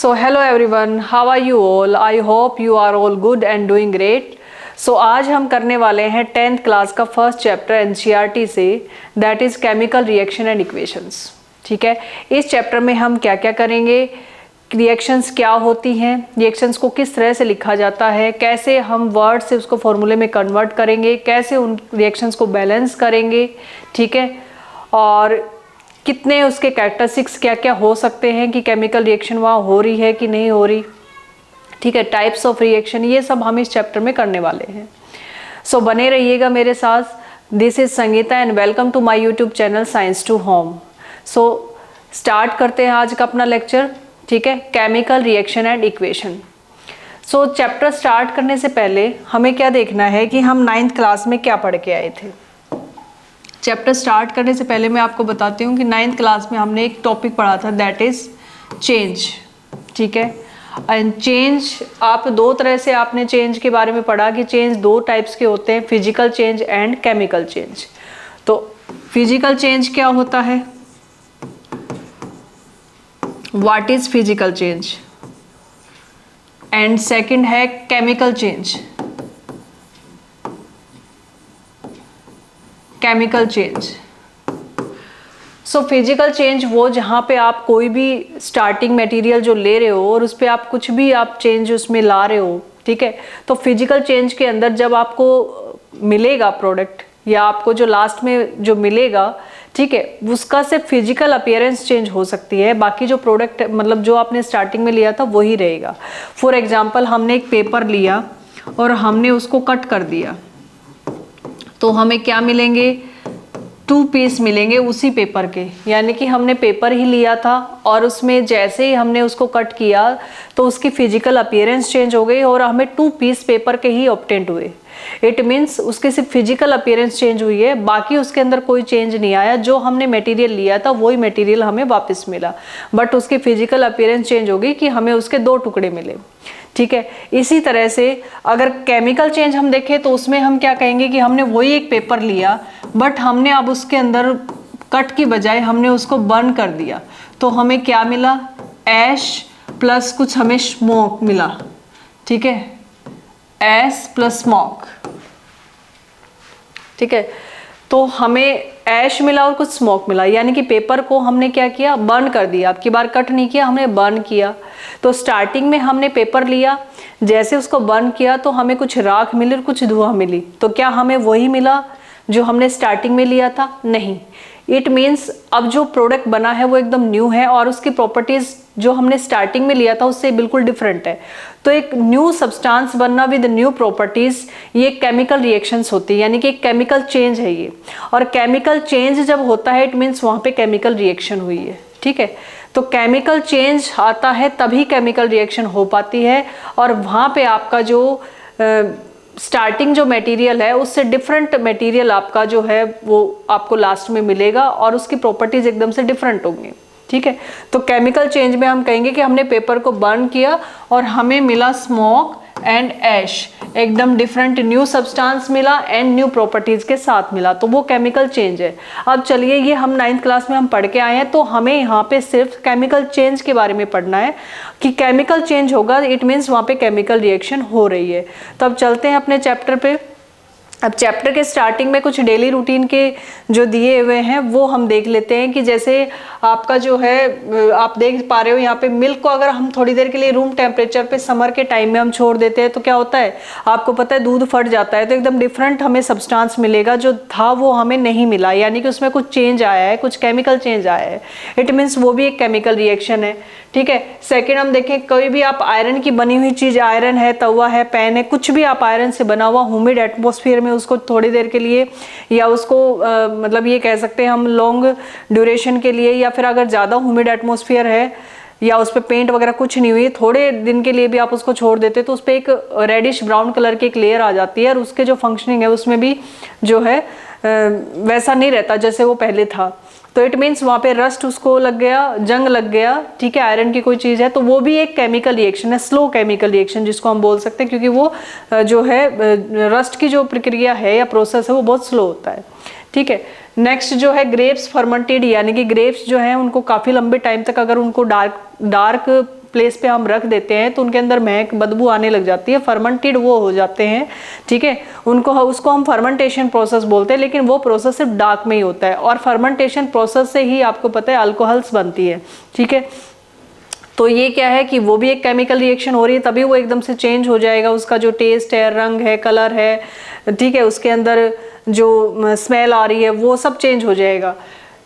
So hello everyone, how are you all? I hope you are all good and doing great. So आज हम करने वाले हैं 10th class का first chapter NCERT से, that is chemical reaction and equations. ठीक है, इस चैप्टर में हम क्या क्या करेंगे, रिएक्शंस क्या होती हैं, रिएक्शंस को किस तरह से लिखा जाता है, कैसे हम वर्ड से उसको फॉर्मूले में कन्वर्ट करेंगे, कैसे उन रिएक्शंस को बैलेंस करेंगे। ठीक है, और कितने उसके कैरेक्टरिस्टिक्स क्या क्या हो सकते हैं कि केमिकल रिएक्शन वहाँ हो रही है कि नहीं हो रही। ठीक है, टाइप्स ऑफ रिएक्शन, ये सब हम इस चैप्टर में करने वाले हैं। सो बने रहिएगा मेरे साथ। This is Sangeeta and welcome to my YouTube channel science to home. So start करते हैं आज का अपना लेक्चर। ठीक है, chemical reaction and equation. So chapter start करने से पहले हमें क्या देखना है कि हम 9th क्लास में क्या पढ़ के आए थे। चैप्टर स्टार्ट करने से पहले मैं आपको बताती हूँ कि 9th क्लास में हमने एक टॉपिक पढ़ा था, दैट इज चेंज। ठीक है, एंड चेंज आप दो तरह से आपने चेंज के बारे में पढ़ा कि चेंज दो टाइप्स के होते हैं, physical change and chemical change. तो फिजिकल चेंज क्या होता है, what is physical change, and second है chemical change. Chemical change, so physical change वो जहाँ पे आप कोई भी स्टार्टिंग मटेरियल जो ले रहे हो और उस पर आप कुछ भी आप चेंज उसमें ला रहे हो। ठीक है, तो फिजिकल चेंज के अंदर जब आपको मिलेगा प्रोडक्ट या आपको जो लास्ट में जो मिलेगा, ठीक है, उसका सिर्फ फिजिकल अपीयरेंस चेंज हो सकती है, बाकी जो प्रोडक्ट मतलब जो आपने स्टार्टिंग में लिया था वही रहेगा। फॉर एग्जाम्पल, हमने एक पेपर लिया और हमने उसको कट कर दिया, तो हमें क्या मिलेंगे, 2 पीस मिलेंगे उसी पेपर के। यानी कि हमने पेपर ही लिया था और उसमें जैसे ही हमने उसको कट किया तो उसकी फिजिकल अपीयरेंस चेंज हो गई और हमें 2 पीस पेपर के ही ऑब्टेंड हुए। इट मीन्स उसकी सिर्फ फिजिकल अपीयरेंस चेंज हुई है, बाकी उसके अंदर कोई चेंज नहीं आया। जो हमने मटेरियल लिया था वही मटेरियल हमें वापस मिला, बट उसकी फिजिकल अपीयरेंस चेंज हो गई कि हमें उसके 2 टुकड़े मिले। ठीक है, इसी तरह से अगर केमिकल चेंज हम देखें तो उसमें हम क्या कहेंगे कि हमने वही एक पेपर लिया, बट हमने अब उसके अंदर कट की बजाय हमने उसको बर्न कर दिया, तो हमें क्या मिला, ऐश प्लस कुछ हमें स्मोक मिला। ठीक है, ऐश प्लस स्मोक। ठीक है, तो हमें ऐश मिला और कुछ स्मोक मिला, यानी कि पेपर को हमने क्या किया, बर्न कर दिया। अब की बार कट नहीं किया, हमने बर्न किया। तो स्टार्टिंग में हमने पेपर लिया, जैसे उसको बर्न किया तो हमें कुछ राख मिली और कुछ धुआं मिली, तो क्या हमें वही मिला जो हमने स्टार्टिंग में लिया था? नहीं। इट मीन्स अब जो प्रोडक्ट बना है वो एकदम न्यू है और उसकी प्रॉपर्टीज जो हमने स्टार्टिंग में लिया था उससे बिल्कुल डिफरेंट है। तो एक न्यू सब्सटेंस बनना विद न्यू प्रॉपर्टीज, ये केमिकल रिएक्शंस होती है, यानी कि एक केमिकल चेंज है ये। और केमिकल चेंज जब होता है इट मीन्स वहाँ पे केमिकल रिएक्शन हुई है। ठीक है, तो केमिकल चेंज आता है तभी केमिकल रिएक्शन हो पाती है, और वहाँ पे आपका जो स्टार्टिंग जो मटेरियल है उससे डिफरेंट मटेरियल आपका जो है वो आपको लास्ट में मिलेगा और उसकी प्रॉपर्टीज एकदम से डिफरेंट होंगी। ठीक है, तो केमिकल चेंज में हम कहेंगे कि हमने पेपर को बर्न किया और हमें मिला स्मोक एंड ऐश, एकदम डिफरेंट न्यू सब्सटेंस मिला एंड न्यू प्रॉपर्टीज के साथ मिला, तो वो केमिकल चेंज है। अब चलिए, ये हम 9th क्लास में हम पढ़ के आए हैं, तो हमें यहाँ पे सिर्फ केमिकल चेंज के बारे में पढ़ना है कि केमिकल चेंज होगा, इट मीन्स वहाँ पे केमिकल रिएक्शन हो रही है। तो अब चलते हैं अपने चैप्टर पे। अब चैप्टर के स्टार्टिंग में कुछ डेली रूटीन के जो दिए हुए हैं वो हम देख लेते हैं कि जैसे आपका जो है, आप देख पा रहे हो यहाँ पे मिल्क को अगर हम थोड़ी देर के लिए रूम टेम्परेचर पे समर के टाइम में हम छोड़ देते हैं तो क्या होता है, आपको पता है दूध फट जाता है, तो एकदम डिफरेंट हमें सब्सटेंस मिलेगा, जो था वो हमें नहीं मिला, यानी कि उसमें कुछ चेंज आया है, कुछ केमिकल चेंज आया है। इट मीन्स वो भी एक केमिकल रिएक्शन है। ठीक है, सेकेंड हम देखें, कोई भी आप आयरन की बनी हुई चीज, आयरन है, तवा है, पैन है, कुछ भी आप आयरन से बना हुआ ह्यूमिड एटमॉस्फेयर में उसको थोड़ी देर के लिए या उसको मतलब ये कह सकते हैं हम लॉन्ग ड्यूरेशन के लिए, या फिर अगर ज़्यादा ह्यूमिड एटमॉस्फेयर है या उस पर पेंट वगैरह कुछ नहीं हुई, थोड़े दिन के लिए भी आप उसको छोड़ देते तो उस पर एक रेडिश ब्राउन कलर की एक लेयर आ जाती है और उसके जो फंक्शनिंग है उसमें भी जो है वैसा नहीं रहता जैसे वो पहले था। तो इट मीन्स वहाँ पे रस्ट उसको लग गया, जंग लग गया। ठीक है, आयरन की कोई चीज़ है तो वो भी एक केमिकल रिएक्शन है, स्लो केमिकल रिएक्शन जिसको हम बोल सकते हैं, क्योंकि वो जो है रस्ट की जो प्रक्रिया है या प्रोसेस है वो बहुत स्लो होता है। ठीक है, नेक्स्ट जो है ग्रेप्स फर्मेंटेड, यानी कि ग्रेप्स जो है उनको काफ़ी लंबे टाइम तक अगर उनको डार्क प्लेस पे हम रख देते हैं तो उनके अंदर महक बदबू आने लग जाती है, फर्मेंटेड वो हो जाते हैं, ठीक है। उसको हम फर्मेंटेशन प्रोसेस बोलते हैं, लेकिन वो प्रोसेस सिर्फ डार्क में ही होता है और फर्मेंटेशन प्रोसेस से ही आपको पता है अल्कोहल्स बनती है, ठीक है। तो ये क्या है कि वो भी एक केमिकल रिएक्शन हो रही है, तभी वो एकदम से चेंज हो जाएगा, उसका जो टेस्ट है, रंग है, कलर है, ठीक है, उसके अंदर जो स्मेल आ रही है वो सब चेंज हो जाएगा।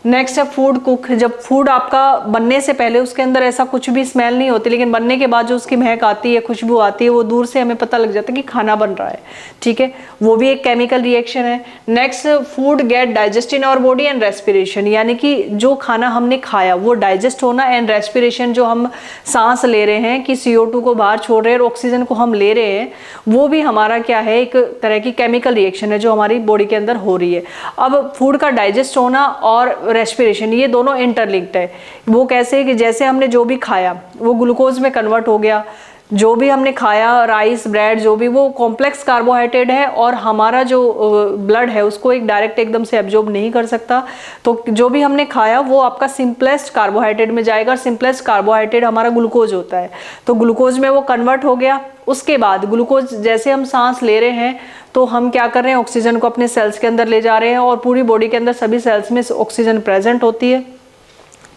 नेक्स्ट है फूड कुक। जब फूड आपका बनने से पहले उसके अंदर ऐसा कुछ भी स्मेल नहीं होती, लेकिन बनने के बाद जो उसकी महक आती है, खुशबू आती है, वो दूर से हमें पता लग जाता है कि खाना बन रहा है, ठीक है, वो भी एक केमिकल रिएक्शन है। Next, food get digest in our body and respiration, यानी कि जो खाना हमने खाया वो डाइजेस्ट होना, एंड रेस्पिरेशन जो हम सांस ले रहे हैं कि CO2 को बाहर छोड़ रहे हैं और ऑक्सीजन को हम ले रहे हैं, वो भी हमारा क्या है, एक तरह की केमिकल रिएक्शन है जो हमारी बॉडी के अंदर हो रही है। अब फूड का डाइजेस्ट होना और रेस्पिरेशन, ये दोनों इंटरलिंक्ड है। वो कैसे कि जैसे हमने जो भी खाया वो ग्लूकोज में कन्वर्ट हो गया, जो भी हमने खाया, राइस, ब्रेड, जो भी, वो कॉम्प्लेक्स कार्बोहाइड्रेट है और हमारा जो ब्लड है उसको एक डायरेक्ट एकदम से एब्जॉर्ब नहीं कर सकता। तो जो भी हमने खाया वो आपका सिंपलेस्ट कार्बोहाइड्रेट में जाएगा और सिंपलेस्ट कार्बोहाइड्रेट हमारा ग्लूकोज होता है, तो ग्लूकोज में वो कन्वर्ट हो गया। उसके बाद ग्लूकोज, जैसे हम सांस ले रहे हैं तो हम क्या कर रहे हैं, ऑक्सीजन को अपने सेल्स के अंदर ले जा रहे हैं और पूरी बॉडी के अंदर सभी सेल्स में ऑक्सीजन प्रेजेंट होती है।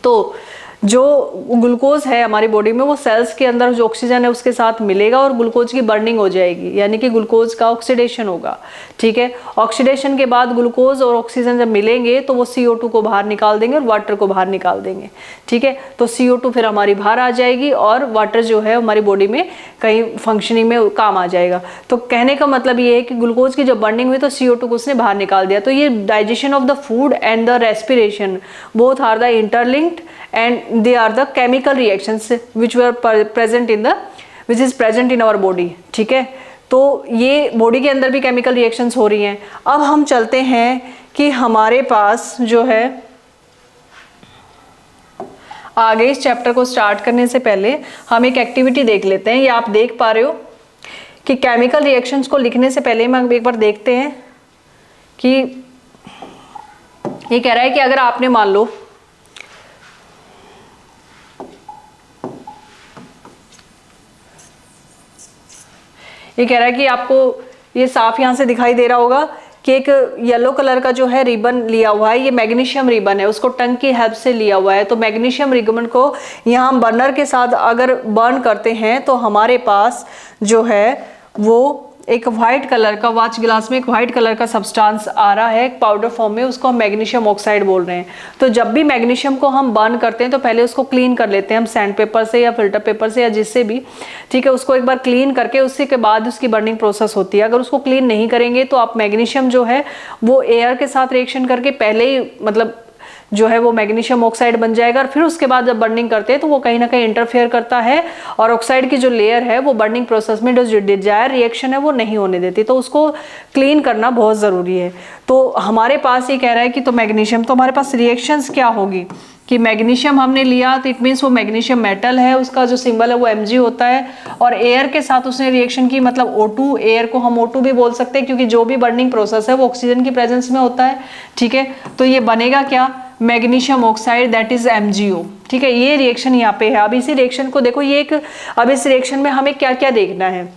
तो जो ग्लूकोज है हमारी बॉडी में वो सेल्स के अंदर जो ऑक्सीजन है उसके साथ मिलेगा और ग्लूकोज की बर्निंग हो जाएगी, यानी कि ग्लूकोज का ऑक्सीडेशन होगा, ठीक है। ऑक्सीडेशन के बाद ग्लूकोज और ऑक्सीजन जब मिलेंगे तो वो CO2 को बाहर निकाल देंगे और वाटर को बाहर निकाल देंगे, ठीक है। तो CO2 फिर हमारी बाहर आ जाएगी और वाटर जो है हमारी बॉडी में कहीं फंक्शनिंग में काम आ जाएगा। तो कहने का मतलब ये है कि ग्लूकोज की जब बर्निंग हुई तो CO2 को उसने बाहर निकाल दिया। तो ये digestion of the food and the respiration both are the interlinked and they are the chemical reactions which were present in our body, ठीक है। तो ये बॉडी के अंदर भी केमिकल रिएक्शंस हो रही हैं। अब हम चलते हैं कि हमारे पास जो है आगे इस चैप्टर को स्टार्ट करने से पहले हम एक एक्टिविटी देख लेते हैं। ये आप देख पा रहे हो कि केमिकल रिएक्शंस को लिखने से पहले हम एक बार देखते हैं कि ये कह रहा है कि अगर आपने मान लो ये कह रहा है कि आपको ये साफ यहाँ से दिखाई दे रहा होगा कि एक येलो कलर का जो है रिबन लिया हुआ है, ये मैग्नीशियम रिबन है, उसको टंग की हेल्प से लिया हुआ है। तो मैग्नीशियम रिबन को यहाँ हम बर्नर के साथ अगर बर्न करते हैं तो हमारे पास जो है वो एक व्हाइट कलर का, वॉच ग्लास में एक व्हाइट कलर का सब्सटेंस आ रहा है पाउडर फॉर्म में, उसको हम मैग्नीशियम ऑक्साइड बोल रहे हैं। तो जब भी मैग्नीशियम को हम बर्न करते हैं तो पहले उसको क्लीन कर लेते हैं हम सैंड पेपर से या फिल्टर पेपर से या जिससे भी, ठीक है। उसको एक बार क्लीन करके उसके के बाद उसकी बर्निंग प्रोसेस होती है। अगर उसको क्लीन नहीं करेंगे तो आप मैग्नीशियम जो है वो एयर के साथ रिएक्शन करके पहले ही मतलब जो है वो मैग्नीशियम ऑक्साइड बन जाएगा और फिर उसके बाद जब बर्निंग करते हैं तो वो कहीं ना कहीं इंटरफेयर करता है और ऑक्साइड की जो लेयर है वो बर्निंग प्रोसेस में जो डिजायर रिएक्शन है वो नहीं होने देती। तो उसको क्लीन करना बहुत ज़रूरी है। तो हमारे पास ये कह रहा है कि तो मैग्नीशियम, तो हमारे पास रिएक्शंस क्या होगी कि मैग्नीशियम हमने लिया तो इट मीन्स वो मैग्नीशियम मेटल है, उसका जो सिंबल है वो Mg होता है और एयर के साथ उसने रिएक्शन की, मतलब O2, एयर को हम O2 भी बोल सकते हैं क्योंकि जो भी बर्निंग प्रोसेस है वो ऑक्सीजन की प्रेजेंस में होता है, ठीक है। तो ये बनेगा क्या, magnesium oxide, that is MgO, ठीक है। ये रिएक्शन यहाँ पे है। अब इसी रिएक्शन को देखो, ये एक, अब इस रिएक्शन में हमें क्या क्या देखना है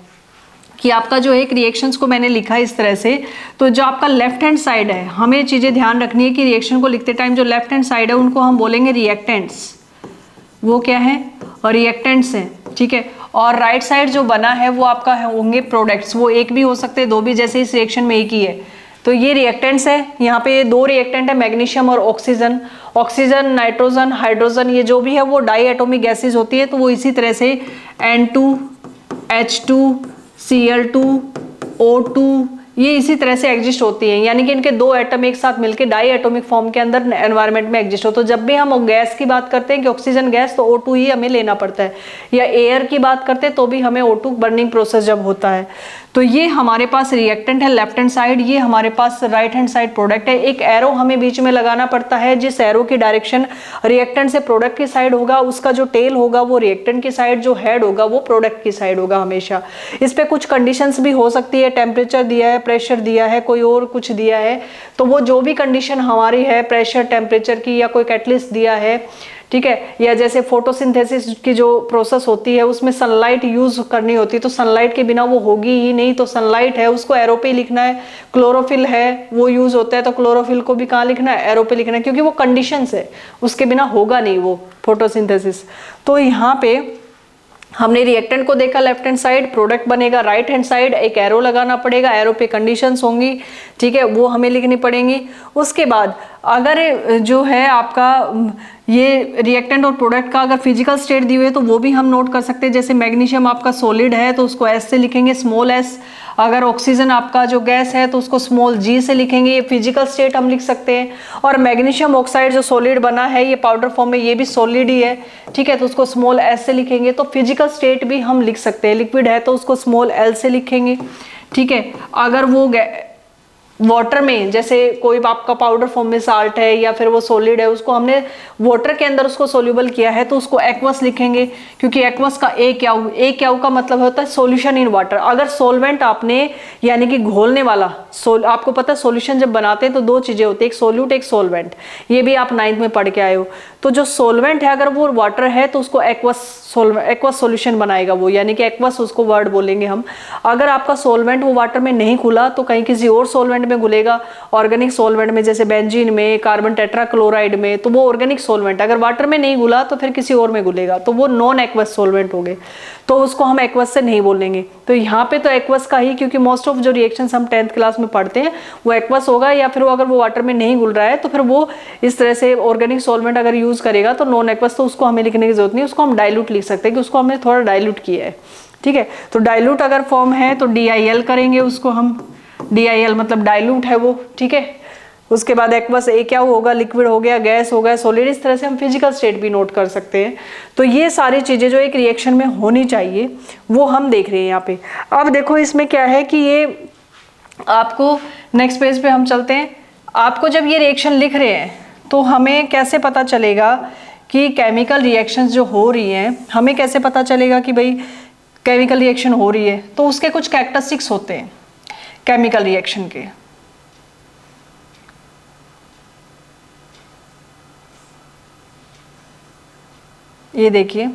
कि आपका जो एक रिएक्शंस को मैंने लिखा है इस तरह से, तो जो आपका लेफ्ट हैंड साइड है हमें चीज़ें ध्यान रखनी है कि रिएक्शन को लिखते टाइम जो लेफ्ट हैंड साइड है उनको हम बोलेंगे रिएक्टेंट्स, वो क्या है, और रिएक्टेंट्स हैं, ठीक है। और राइट साइड जो बना है वो आपका होंगे प्रोडक्ट्स, वो एक भी हो सकते हैं, दो भी, जैसे इस रिएक्शन में एक ही है। तो ये रिएक्टेंट्स है, यहाँ पे दो रिएक्टेंट है, मैग्नीशियम और ऑक्सीजन। ऑक्सीजन, नाइट्रोजन, हाइड्रोजन, ये जो भी है वो डाई एटॉमिक गैसेज होती है। तो वो इसी तरह से N2, H2, Cl2, O2, ये इसी तरह से एग्जिस्ट होती हैं, यानी कि इनके दो एटम एक साथ मिलकर डाई एटॉमिक फॉर्म के अंदर एनवायरनमेंट में एग्जिस्ट हो। तो जब भी हम गैस की बात करते हैं कि ऑक्सीजन गैस, तो O2 ही हमें लेना पड़ता है, या एयर की बात करते हैं तो भी हमें O2 बर्निंग प्रोसेस जब होता है। तो ये हमारे पास रिएक्टेंट है लेफ्ट हैंड साइड, ये हमारे पास राइट हैंड साइड प्रोडक्ट है। एक एरो हमें बीच में लगाना पड़ता है, जिस एरो की डायरेक्शन रिएक्टेंट से प्रोडक्ट की साइड होगा, उसका जो टेल होगा वो रिएक्टेंट की साइड, जो हेड होगा वो प्रोडक्ट की साइड होगा हमेशा। इस पे कुछ कंडीशंस भी हो सकती है, टेम्परेचर दिया है, प्रेशर दिया है, कोई और कुछ दिया है, तो वो जो भी कंडीशन हमारी है प्रेशर टेम्परेचर की, या कोई कैटलिस्ट दिया है, ठीक है। या जैसे फोटोसिंथेसिस की जो प्रोसेस होती है उसमें सनलाइट यूज करनी होती है, तो सनलाइट के बिना वो होगी ही नहीं, तो सनलाइट है उसको एरो पे लिखना है। क्लोरोफिल है वो यूज होता है, तो क्लोरोफिल को भी कहाँ लिखना है, एरो पे लिखना है, क्योंकि वो कंडीशंस है, उसके बिना होगा नहीं वो फोटोसिंथेसिस। तो यहाँ पे हमने रिएक्टेंट को देखा लेफ्ट हैंड साइड, प्रोडक्ट बनेगा राइट हैंड साइड, एक एरो लगाना पड़ेगा, एरो पे कंडीशंस होंगी, ठीक है, वो हमें लिखनी पड़ेंगी। उसके बाद अगर जो है आपका ये रिएक्टेंट और प्रोडक्ट का अगर फिजिकल स्टेट दी हुई है तो वो भी हम नोट कर सकते हैं। जैसे मैग्नीशियम आपका सॉलिड है तो उसको एस से लिखेंगे, स्मॉल एस। अगर ऑक्सीजन आपका जो गैस है तो उसको स्मॉल जी से लिखेंगे, ये फिजिकल स्टेट हम लिख सकते हैं। और मैग्नीशियम ऑक्साइड जो सॉलिड बना है ये पाउडर फॉर्म में, ये भी सॉलिड ही है, ठीक है, तो उसको स्मॉल एस से लिखेंगे। तो फिजिकल स्टेट भी हम लिख सकते हैं, लिक्विड है तो उसको स्मॉल एल से लिखेंगे, ठीक है। अगर वो वाटर में, जैसे कोई आपका पाउडर फॉर्म में साल्ट है या फिर वो सॉलिड है, उसको हमने वाटर के अंदर उसको सोल्यूबल किया है तो उसको एक्वस लिखेंगे, क्योंकि एक्वस का ए क्याऊ का मतलब होता है सॉल्यूशन इन वाटर। अगर सॉल्वेंट आपने यानी कि घोलने वाला आपको पता है सॉल्यूशन जब बनाते हैं तो दो चीजें होती है, एक सोल्यूट एक सॉल्वेंट, ये भी आप 9th में पढ़ के आए हो। तो जो सॉल्वेंट है अगर वो वाटर है तो उसको एक्वस सॉल्यूशन बनाएगा वो, यानी कि एक्वस उसको वर्ड बोलेंगे हम। अगर आपका सॉल्वेंट वो वाटर में नहीं घुला तो कहीं किसी और सॉल्वेंट में घुलेगा, ऑर्गेनिक सॉल्वेंट में, जैसे बेंजीन में, कार्बन टेट्राक्लोराइड में, तो वो ऑर्गेनिक सॉल्वेंट। अगर वाटर में नहीं घुला तो फिर किसी और में घुलेगा, तो वो नॉन एक्वस सॉल्वेंट हो गए, तो उसको हम एक्वस से नहीं बोलेंगे। तो यहाँ पे तो एक्वस का ही, क्योंकि मोस्ट ऑफ जो रिएक्शंस हम 10th क्लास में पढ़ते हैं वो एक्वस होगा, या फिर वो अगर वो वाटर में नहीं घुल रहा है तो फिर वो इस तरह से ऑर्गेनिक सॉल्वेंट अगर यूज करेगा तो नॉन एक्वस, तो उसको हमें लिखने की जरूरत नहीं, उसको हम डाइल्यूट लिख सकते हैं कि उसको हमने थोड़ा डाइल्यूट किया है, ठीक है। तो डाइल्यूट अगर फॉर्म है तो DIL करेंगे उसको हम, DIL मतलब डाइल्यूट है वो, ठीक है। उसके बाद एक्वस ए क्या होगा, लिक्विड हो गया, गैस हो गया, सॉलिड। इस तरह से हम फिजिकल स्टेट भी नोट कर सकते हैं। तो ये सारी चीजें जो एक रिएक्शन में होनी चाहिए वो हम देख रहे हैं यहाँ पे। अब देखो इसमें क्या है कि ये आपको नेक्स्ट पेज पे हम चलते हैं। आपको जब ये रिएक्शन लिख रहे हैं तो हमें कैसे पता चलेगा कि केमिकल रिएक्शंस जो हो रही हैं, हमें कैसे पता चलेगा कि भाई केमिकल रिएक्शन हो रही है, तो उसके कुछ कैरेक्टरिस्टिक्स होते हैं केमिकल रिएक्शन के। ये देखिए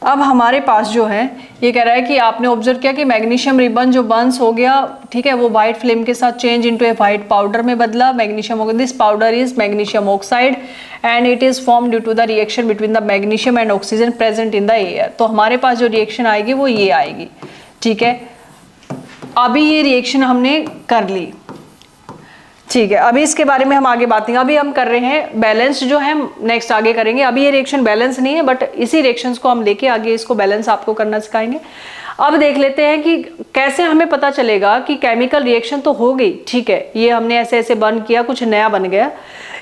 अब हमारे पास जो है ये कह रहा है कि आपने ऑब्जर्व किया कि मैग्नीशियम रिबन जो बर्न्स हो गया, ठीक है, वो व्हाइट फ्लेम के साथ change into a white powder में बदला। मैग्नीशियम हो गया, this powder is magnesium oxide and it is form due to the reaction between the magnesium and oxygen present in the air. तो हमारे पास जो रिएक्शन आएगी वो ये आएगी, ठीक है। अभी ये रिएक्शन हमने कर ली, ठीक है। अभी इसके बारे में हम आगे बात नहीं, अभी हम कर रहे हैं बैलेंस जो है, नेक्स्ट आगे करेंगे। अभी ये रिएक्शन बैलेंस नहीं है, बट इसी रिएक्शंस को हम लेके आगे इसको बैलेंस आपको करना सिखाएंगे। अब देख लेते हैं कि कैसे हमें पता चलेगा कि केमिकल रिएक्शन तो हो गई, ठीक है, ये हमने ऐसे ऐसे बर्न किया, कुछ नया बन गया,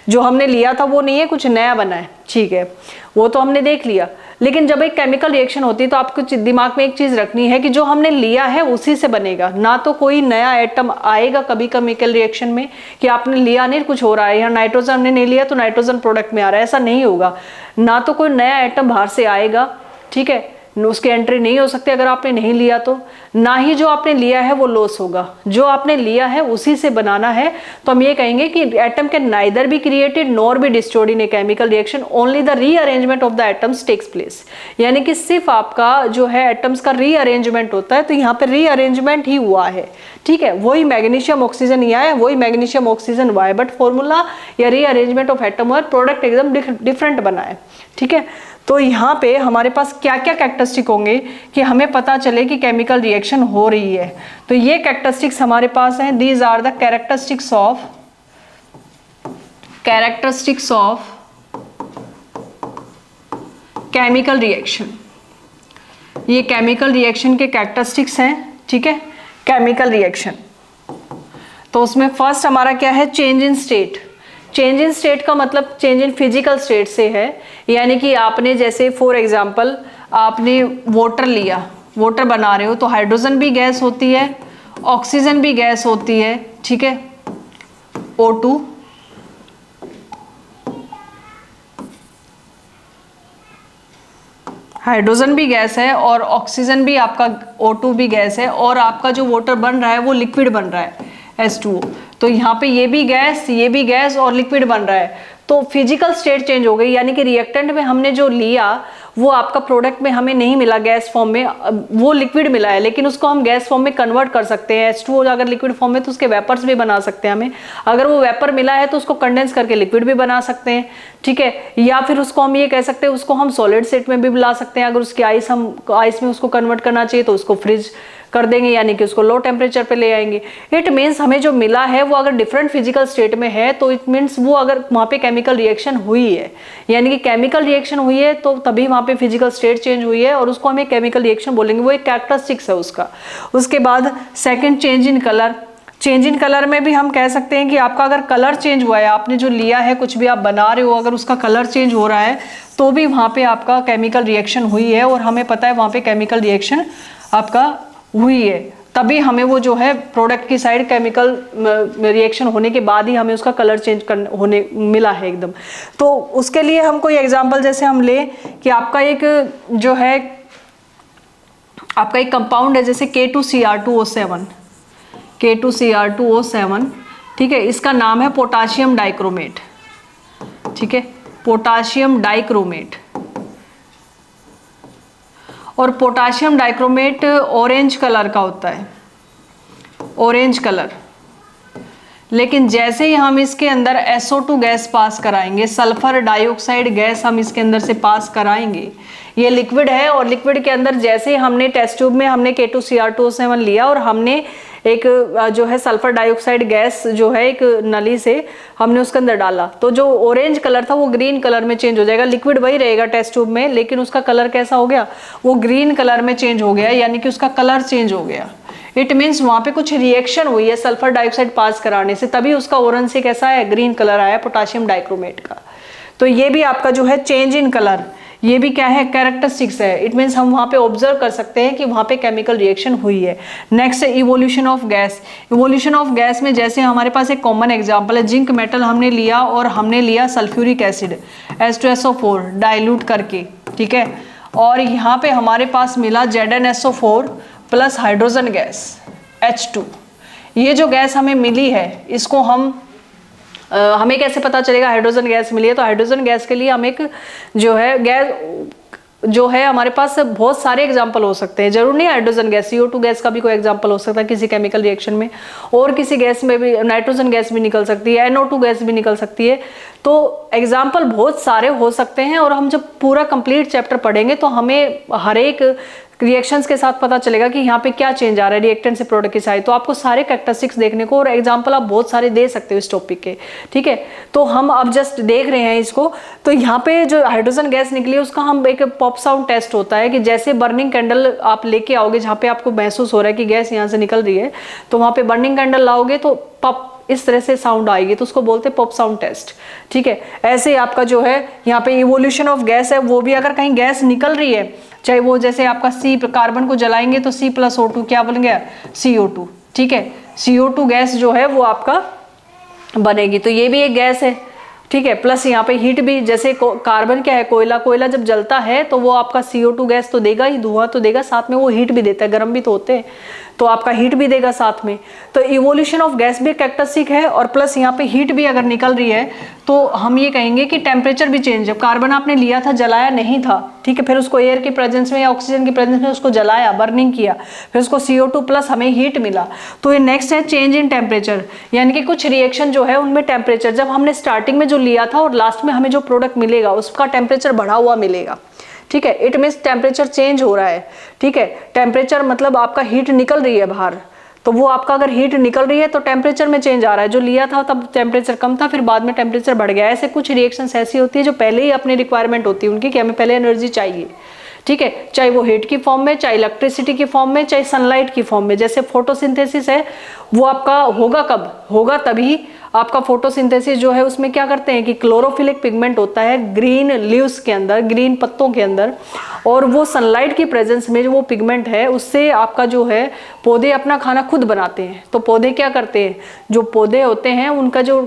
जो हमने लिया था वो नहीं है, कुछ नया बना है, ठीक है, वो तो हमने देख लिया। लेकिन जब एक केमिकल रिएक्शन होती है तो आपको दिमाग में एक चीज रखनी है कि जो हमने लिया है उसी से बनेगा, ना तो कोई नया एटम आएगा कभी केमिकल रिएक्शन में कि आपने लिया नहीं कुछ हो रहा है, यहाँ नाइट्रोजन हमने नहीं लिया तो नाइट्रोजन प्रोडक्ट में आ रहा है, ऐसा नहीं होगा। ना तो कोई नया एटम बाहर से आएगा, ठीक है, उसकी एंट्री नहीं हो सकती अगर आपने नहीं लिया तो, ना ही जो आपने लिया है वो लॉस होगा, जो आपने लिया है उसी से बनाना है। तो हम ये कहेंगे कि atom can neither be created nor be destroyed in a chemical reaction, only the rearrangement of the atoms takes place. यानी कि सिर्फ आपका जो है एटम्स का रीअरेंजमेंट होता है, तो यहाँ पे रीअरेंजमेंट ही हुआ है, ठीक है। वही मैग्नीशियम ऑक्सीजन यहाँ है, वही मैग्नीशियम ऑक्सीजन वाई, बट फॉर्मूला या रीअरेंजमेंट ऑफ एटम और प्रोडक्ट एकदम डिफरेंट बना है, ठीक है। तो यहाँ पे हमारे पास क्या क्या कैरेक्टरिस्टिक होंगे कि हमें पता चले कि केमिकल रिएक्शन हो रही है। तो ये कैरेक्टरिस्टिक्स हमारे पास हैं, these are the characteristics of chemical reaction. ये केमिकल रिएक्शन के कैरेक्टरिस्टिक्स हैं, ठीक है, केमिकल रिएक्शन। तो उसमें फर्स्ट हमारा क्या है, change in state. Change in state का मतलब चेंज इन फिजिकल स्टेट से है, यानी कि आपने जैसे फॉर एग्जांपल आपने वाटर लिया, वाटर बना रहे हो तो हाइड्रोजन भी गैस होती है, ऑक्सीजन भी गैस होती है, ठीक है, O2, हाइड्रोजन भी गैस है और ऑक्सीजन भी आपका O2 भी गैस है, और आपका जो वाटर बन रहा है वो लिक्विड बन रहा है H2O। तो यहाँ पे ये भी गैस और लिक्विड बन रहा है। तो फिजिकल स्टेट चेंज हो गई, यानी कि रिएक्टेंट में हमने जो लिया वो आपका प्रोडक्ट में हमें नहीं मिला गैस फॉर्म में, वो लिक्विड मिला है, लेकिन उसको हम गैस फॉर्म में कन्वर्ट कर सकते हैं। H2O अगर लिक्विड फॉर्म में तो उसके वेपर्स भी बना सकते हैं हमें, अगर वो वेपर मिला है तो उसको कंडेंस करके लिक्विड भी बना सकते हैं, ठीक है। या फिर उसको हम ये कह सकते हैं उसको हम सॉलिड स्टेट में भी ला सकते हैं, अगर उसकी आइस में उसको कन्वर्ट करना चाहिए तो उसको फ्रीज कर देंगे, यानी कि उसको लो टेम्परेचर पे ले आएंगे। इट मीन्स हमें जो मिला है वो अगर डिफरेंट फिजिकल स्टेट में है तो इट मीन्स वो अगर वहाँ पे केमिकल रिएक्शन हुई है, यानी कि केमिकल रिएक्शन हुई है तो तभी वहाँ पे फिजिकल स्टेट चेंज हुई है और उसको हमें केमिकल रिएक्शन बोलेंगे, वो एक कैरेक्टरिस्टिक्स है उसका। उसके बाद second, change in colour. Change in colour में भी हम कह सकते हैं कि आपका अगर कलर चेंज हुआ है, आपने जो लिया है कुछ भी आप बना रहे हो, अगर उसका कलर चेंज हो रहा है तो भी वहाँ पे आपका केमिकल रिएक्शन हुई है और हमें पता है वहाँ पे केमिकल रिएक्शन आपका हुई है, तभी हमें वो जो है प्रोडक्ट की साइड केमिकल रिएक्शन होने के बाद ही हमें उसका कलर चेंज होने मिला है एकदम। तो उसके लिए हम कोई एग्जांपल जैसे हम ले कि आपका एक जो है आपका एक कंपाउंड है जैसे K2Cr2O7, K2Cr2O7, ठीक है, इसका नाम है पोटाशियम डाइक्रोमेट, ठीक है, पोटाशियम डाइक्रोमेट। और पोटाशियम डाइक्रोमेट ऑरेंज कलर का होता है, ऑरेंज कलर। लेकिन जैसे ही हम इसके अंदर SO2 गैस पास कराएंगे, सल्फर डाइऑक्साइड गैस हम इसके अंदर से पास कराएंगे, ये लिक्विड है और लिक्विड के अंदर जैसे ही हमने टेस्ट ट्यूब में हमने K2Cr2O7 लिया और हमने एक जो है सल्फर डाइऑक्साइड गैस जो है एक नली से हमने उसके अंदर डाला, तो जो ऑरेंज कलर था वो ग्रीन कलर में चेंज हो जाएगा। लिक्विड वही रहेगा टेस्ट ट्यूब में, लेकिन उसका कलर कैसा हो गया, वो ग्रीन कलर में चेंज हो गया, यानी कि उसका कलर चेंज हो गया। इट मीन्स वहां पे कुछ रिएक्शन हुई है सल्फर डाइऑक्साइड पास कराने से, तभी उसका ऑरेंज से कैसा है, ग्रीन कलर आया पोटाशियम डाइक्रोमेट का। तो ये भी आपका जो है चेंज इन कलर, ये भी क्या है, कैरेक्टरिस्टिक्स है। इट मीन्स हम वहाँ पे ऑब्जर्व कर सकते हैं कि वहाँ पे केमिकल रिएक्शन हुई है। नेक्स्ट है evolution of gas. Evolution of gas में जैसे हमारे पास एक कॉमन एग्जांपल है, जिंक मेटल हमने लिया और हमने लिया सल्फ्यूरिक एसिड H2SO4 डाइल्यूट करके, ठीक है, और यहाँ पे हमारे पास मिला ZnSO4 plus hydrogen gas H2। ये जो गैस हमें मिली है इसको हमें कैसे पता चलेगा हाइड्रोजन गैस मिली है, तो हाइड्रोजन गैस के लिए हम एक जो है गैस जो है हमारे पास बहुत सारे एग्जाम्पल हो सकते हैं, जरूर नहीं हाइड्रोजन गैस, CO2 गैस का भी कोई एग्जाम्पल हो सकता है किसी केमिकल रिएक्शन में, और किसी गैस में भी नाइट्रोजन गैस भी निकल सकती है, NO2 गैस भी निकल सकती है। तो एग्जाम्पल बहुत सारे हो सकते हैं और हम जब पूरा कंप्लीट चैप्टर पढ़ेंगे तो हमें हर एक रिएक्शंस के साथ पता चलेगा कि यहाँ पे क्या चेंज आ रहा है रिएक्टेंट से प्रोडक्ट की साइड। तो आपको सारे कैरेक्टरिस्टिक्स देखने को और एग्जांपल आप बहुत सारे दे सकते हो इस टॉपिक के, ठीक है। तो हम अब जस्ट देख रहे हैं इसको। तो यहाँ पे जो हाइड्रोजन गैस निकली है उसका हम एक पॉप साउंड टेस्ट होता है कि जैसे बर्निंग कैंडल आप लेके आओगे जहाँ पे आपको महसूस हो रहा है कि गैस यहाँ से निकल रही है, तो वहाँ पे बर्निंग कैंडल लाओगे तो पॉप इस तरह से साउंड आएगी, तो उसको बोलते हैं पॉप साउंड टेस्ट, ठीक है। ऐसे आपका जो है यहाँ पे इवोल्यूशन ऑफ गैस है, वो भी अगर कहीं गैस निकल रही है, चाहे वो जैसे आपका कार्बन को जलाएंगे तो C+O2 क्या बन गया, CO2, ठीक है। CO2 गैस जो है वो आपका बनेगी, तो ये भी एक गैस है, ठीक है। प्लस यहाँ पे हीट भी, जैसे कार्बन क्या है, कोयला जब जलता है तो वो आपका CO2 गैस तो देगा ही, धुआं तो देगा, साथ में वो हीट भी देता है, गर्म भी तो होते हैं, तो आपका हीट भी देगा साथ में। तो इवोल्यूशन ऑफ गैस भी कैरेक्टरिस्टिक है, और प्लस यहाँ पे हीट भी अगर निकल रही है तो हम ये कहेंगे कि टेम्परेचर भी चेंज है। कार्बन आपने लिया था, जलाया नहीं था, ठीक है, फिर उसको एयर की प्रेजेंस में या ऑक्सीजन की प्रेजेंस में उसको जलाया, बर्निंग किया, फिर उसको CO2 प्लस हमें हीट मिला। तो ये नेक्स्ट है चेंज इन टेम्परेचर, यानी कि कुछ रिएक्शन जो है उनमें टेम्परेचर, जब हमने स्टार्टिंग में जो लिया था और लास्ट में हमें जो प्रोडक्ट मिलेगा उसका टेम्परेचर बढ़ा हुआ मिलेगा, ठीक है। इट मीन्स टेम्परेचर चेंज हो रहा है, ठीक है। टेम्परेचर मतलब आपका हीट निकल रही है बाहर, तो वो आपका अगर हीट निकल रही है तो टेम्परेचर में चेंज आ रहा है। जो लिया था तब टेम्परेचर कम था, फिर बाद में टेम्परेचर बढ़ गया। ऐसे कुछ रिएक्शंस ऐसी होती है जो पहले ही अपनी रिक्वायरमेंट होती है उनकी कि हमें पहले एनर्जी चाहिए, ठीक है, चाहे वो हीट की फॉर्म में, चाहे इलेक्ट्रिसिटी की फॉर्म में, चाहे सनलाइट की फॉर्म में। जैसे फोटोसिंथेसिस है वो आपका होगा कब, होगा तभी आपका फोटोसिंथेसिस जो है उसमें क्या करते हैं कि क्लोरोफिलिक पिगमेंट होता है ग्रीन लीव्स के अंदर, ग्रीन पत्तों के अंदर, और वो सनलाइट की प्रेजेंस में जो वो पिगमेंट है उससे आपका जो है पौधे अपना खाना खुद बनाते हैं। तो पौधे क्या करते हैं, जो पौधे होते हैं उनका जो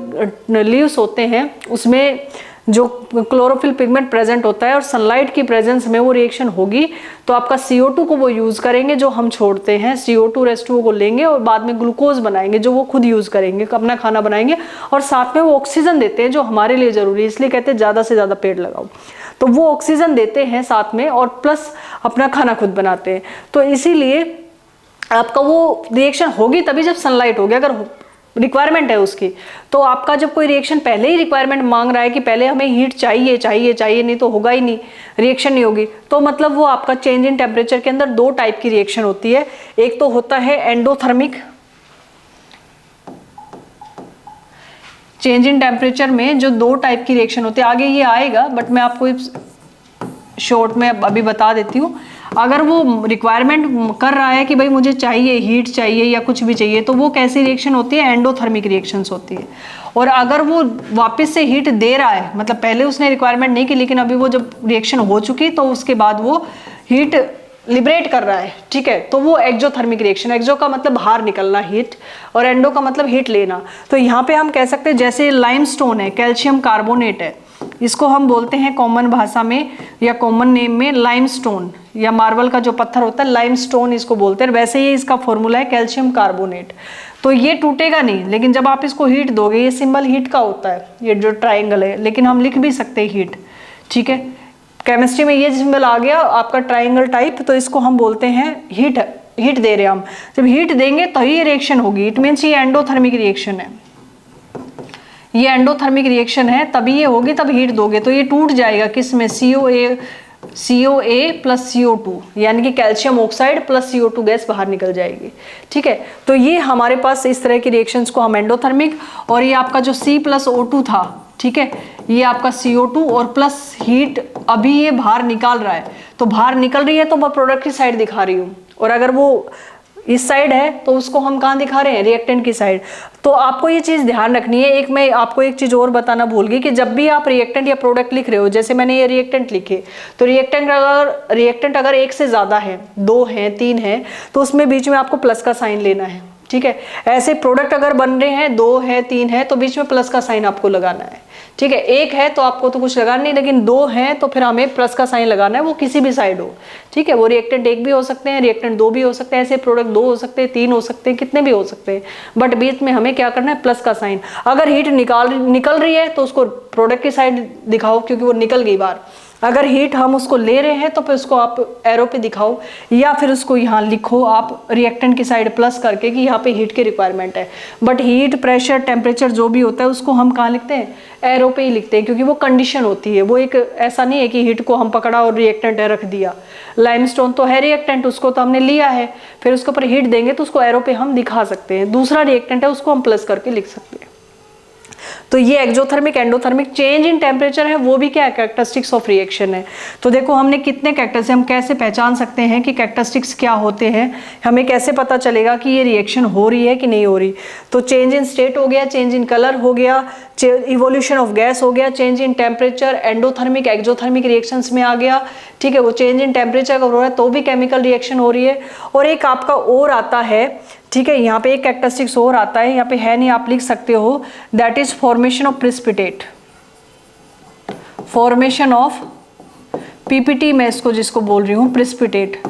लीव्स होते हैं उसमें जो क्लोरोफिल पिगमेंट प्रेजेंट होता है और सनलाइट की प्रेजेंस में वो रिएक्शन होगी, तो आपका CO2 को वो यूज करेंगे जो हम छोड़ते हैं, CO2 H2O को लेंगे और बाद में ग्लूकोज बनाएंगे जो वो खुद यूज करेंगे, अपना खाना बनाएंगे, और साथ में वो ऑक्सीजन देते हैं जो हमारे लिए जरूरी है, इसलिए कहते हैं ज्यादा से ज्यादा पेड़ लगाओ। तो वो ऑक्सीजन देते हैं साथ में और प्लस अपना खाना खुद बनाते हैं। तो इसीलिए आपका वो रिएक्शन होगी तभी जब सनलाइट होगी, अगर रिक्वायरमेंट है उसकी। तो आपका जब कोई रिएक्शन पहले ही रिक्वायरमेंट मांग रहा है कि पहले हमें हीट चाहिए चाहिए चाहिए, नहीं तो होगा ही नहीं, रिएक्शन नहीं होगी, तो मतलब वो आपका चेंज इन टेम्परेचर के अंदर दो टाइप की रिएक्शन होती है। एक तो होता है एंडोथर्मिक, चेंज इन टेम्परेचर में जो दो टाइप की रिएक्शन होती है, आगे ये आएगा बट मैं आपको शॉर्ट में अभी बता देती हूँ। अगर वो रिक्वायरमेंट कर रहा है कि भाई मुझे चाहिए, हीट चाहिए या कुछ भी चाहिए, तो वो कैसी रिएक्शन होती है, एंडोथर्मिक रिएक्शंस होती है। और अगर वो वापस से हीट दे रहा है, मतलब पहले उसने रिक्वायरमेंट नहीं की लेकिन अभी वो जब रिएक्शन हो चुकी तो उसके बाद वो हीट लिबरेट कर रहा है, ठीक है, तो वो एक्जोथर्मिक रिएक्शन, एक्जो का मतलब बाहर निकलना हीट और एंडो का मतलब हीट लेना। तो यहाँ पे हम कह सकते हैं जैसे लाइमस्टोन है, कैल्शियम कार्बोनेट है, इसको हम बोलते हैं कॉमन भाषा में या कॉमन नेम में लाइमस्टोन, या मार्बल का जो पत्थर होता है लाइमस्टोन इसको बोलते हैं। वैसे ही इसका फॉर्मूला है कैल्शियम कार्बोनेट। तो ये टूटेगा नहीं, लेकिन जब आप इसको हीट दोगे, ये सिंबल हीट का होता है, ये जो ट्राइंगल है, लेकिन हम लिख भी सकते हैं हीट, ठीक है। केमिस्ट्री में ये सिंबल आ गया आपका ट्राइंगल टाइप, तो इसको हम बोलते हैं हीट, हीट दे रहे हैं हम। जब हीट देंगे तो ही रिएक्शन होगी, इट मीन्स ये एंडोथर्मिक रिएक्शन है, ये एंडोथर्मिक रिएक्शन है, तभी ये होगी, तब हीट दोगे तो ये टूट जाएगा किसमें, COA प्लस CO2, यानी कि calcium oxide plus CO2 gas बाहर निकल जाएगी, ठीक है। तो ये हमारे पास इस तरह की रिएक्शंस को हम एंडोथर्मिक, और ये आपका जो C+O2 था, ठीक है, ये आपका CO2 और प्लस हीट अभी ये बाहर निकाल रहा है, तो बाहर निकल रही है तो मैं प्रोडक्ट की साइड दिखा रही हूँ, और अगर वो इस साइड है तो उसको हम कहाँ दिखा रहे हैं, रिएक्टेंट की साइड। तो आपको ये चीज़ ध्यान रखनी है। एक मैं आपको एक चीज़ और बताना भूल गई कि जब भी आप रिएक्टेंट या प्रोडक्ट लिख रहे हो, जैसे मैंने ये रिएक्टेंट लिखे, तो रिएक्टेंट अगर एक से ज़्यादा है, 2 है, 3 है, तो उसमें बीच में आपको प्लस का साइन लेना है, ठीक है। ऐसे प्रोडक्ट अगर बन रहे हैं, 2 है, 3 है, तो बीच में प्लस का साइन आपको लगाना है, ठीक है। एक है तो आपको तो कुछ लगाना नहीं, लेकिन 2 हैं तो फिर हमें प्लस का साइन लगाना है, वो किसी भी साइड हो, ठीक है। वो रिएक्टेंट 1 भी हो सकते हैं, रिएक्टेंट 2 भी हो सकते हैं, ऐसे प्रोडक्ट 2 हो सकते हैं, 3 हो सकते हैं, कितने भी हो सकते हैं, बट बीच में हमें क्या करना है, प्लस का साइन। अगर हीट निकल रही है तो उसको प्रोडक्ट की साइड दिखाओ क्योंकि वो निकल गई बाहर। अगर हीट हम उसको ले रहे हैं तो फिर उसको आप एरो पे दिखाओ, या फिर उसको यहाँ लिखो आप रिएक्टेंट की साइड प्लस करके कि यहाँ पे हीट की रिक्वायरमेंट है। बट हीट, प्रेशर, टेम्परेचर जो भी होता है उसको हम कहाँ लिखते हैं, एरो पे ही लिखते हैं, क्योंकि वो कंडीशन होती है। वो एक ऐसा नहीं है कि हीट को हम पकड़ा और रिएक्टेंट है रख दिया। लाइमस्टोन तो है रिएक्टेंट, उसको तो हमने लिया है, फिर उसके ऊपर हीट देंगे तो उसको एरो पे हम दिखा सकते हैं। दूसरा रिएक्टेंट है उसको हम प्लस करके लिख सकते हैं। तो ये exothermic, endothermic, change in temperature है, वो भी क्या है, कैरेक्टरिस्टिक्स ऑफ रिएक्शन है। तो देखो हमने कितने कैरेक्टर्स, हम कैसे पहचान सकते हैं कि कैरेक्टरिस्टिक्स क्या होते हैं, हमें कैसे पता चलेगा कि ये रिएक्शन हो रही है कि नहीं हो रही। तो चेंज इन स्टेट हो गया, चेंज इन कलर हो गया, इवोल्यूशन ऑफ गैस हो गया, change in temperature, endothermic, exothermic reactions में आ गया, ठीक है। वो चेंज इन टेम्परेचर हो रहा है तो भी केमिकल रिएक्शन हो रही है। और एक आपका और आता है, ठीक है, यहाँ पे एक कैरेक्टरिस्टिक्स और आता है, यहाँ पे है नहीं, आप लिख सकते हो, that is formation of precipitate, formation of PPT मैं इसको जिसको बोल रही हूँ प्रिसिपिटेट,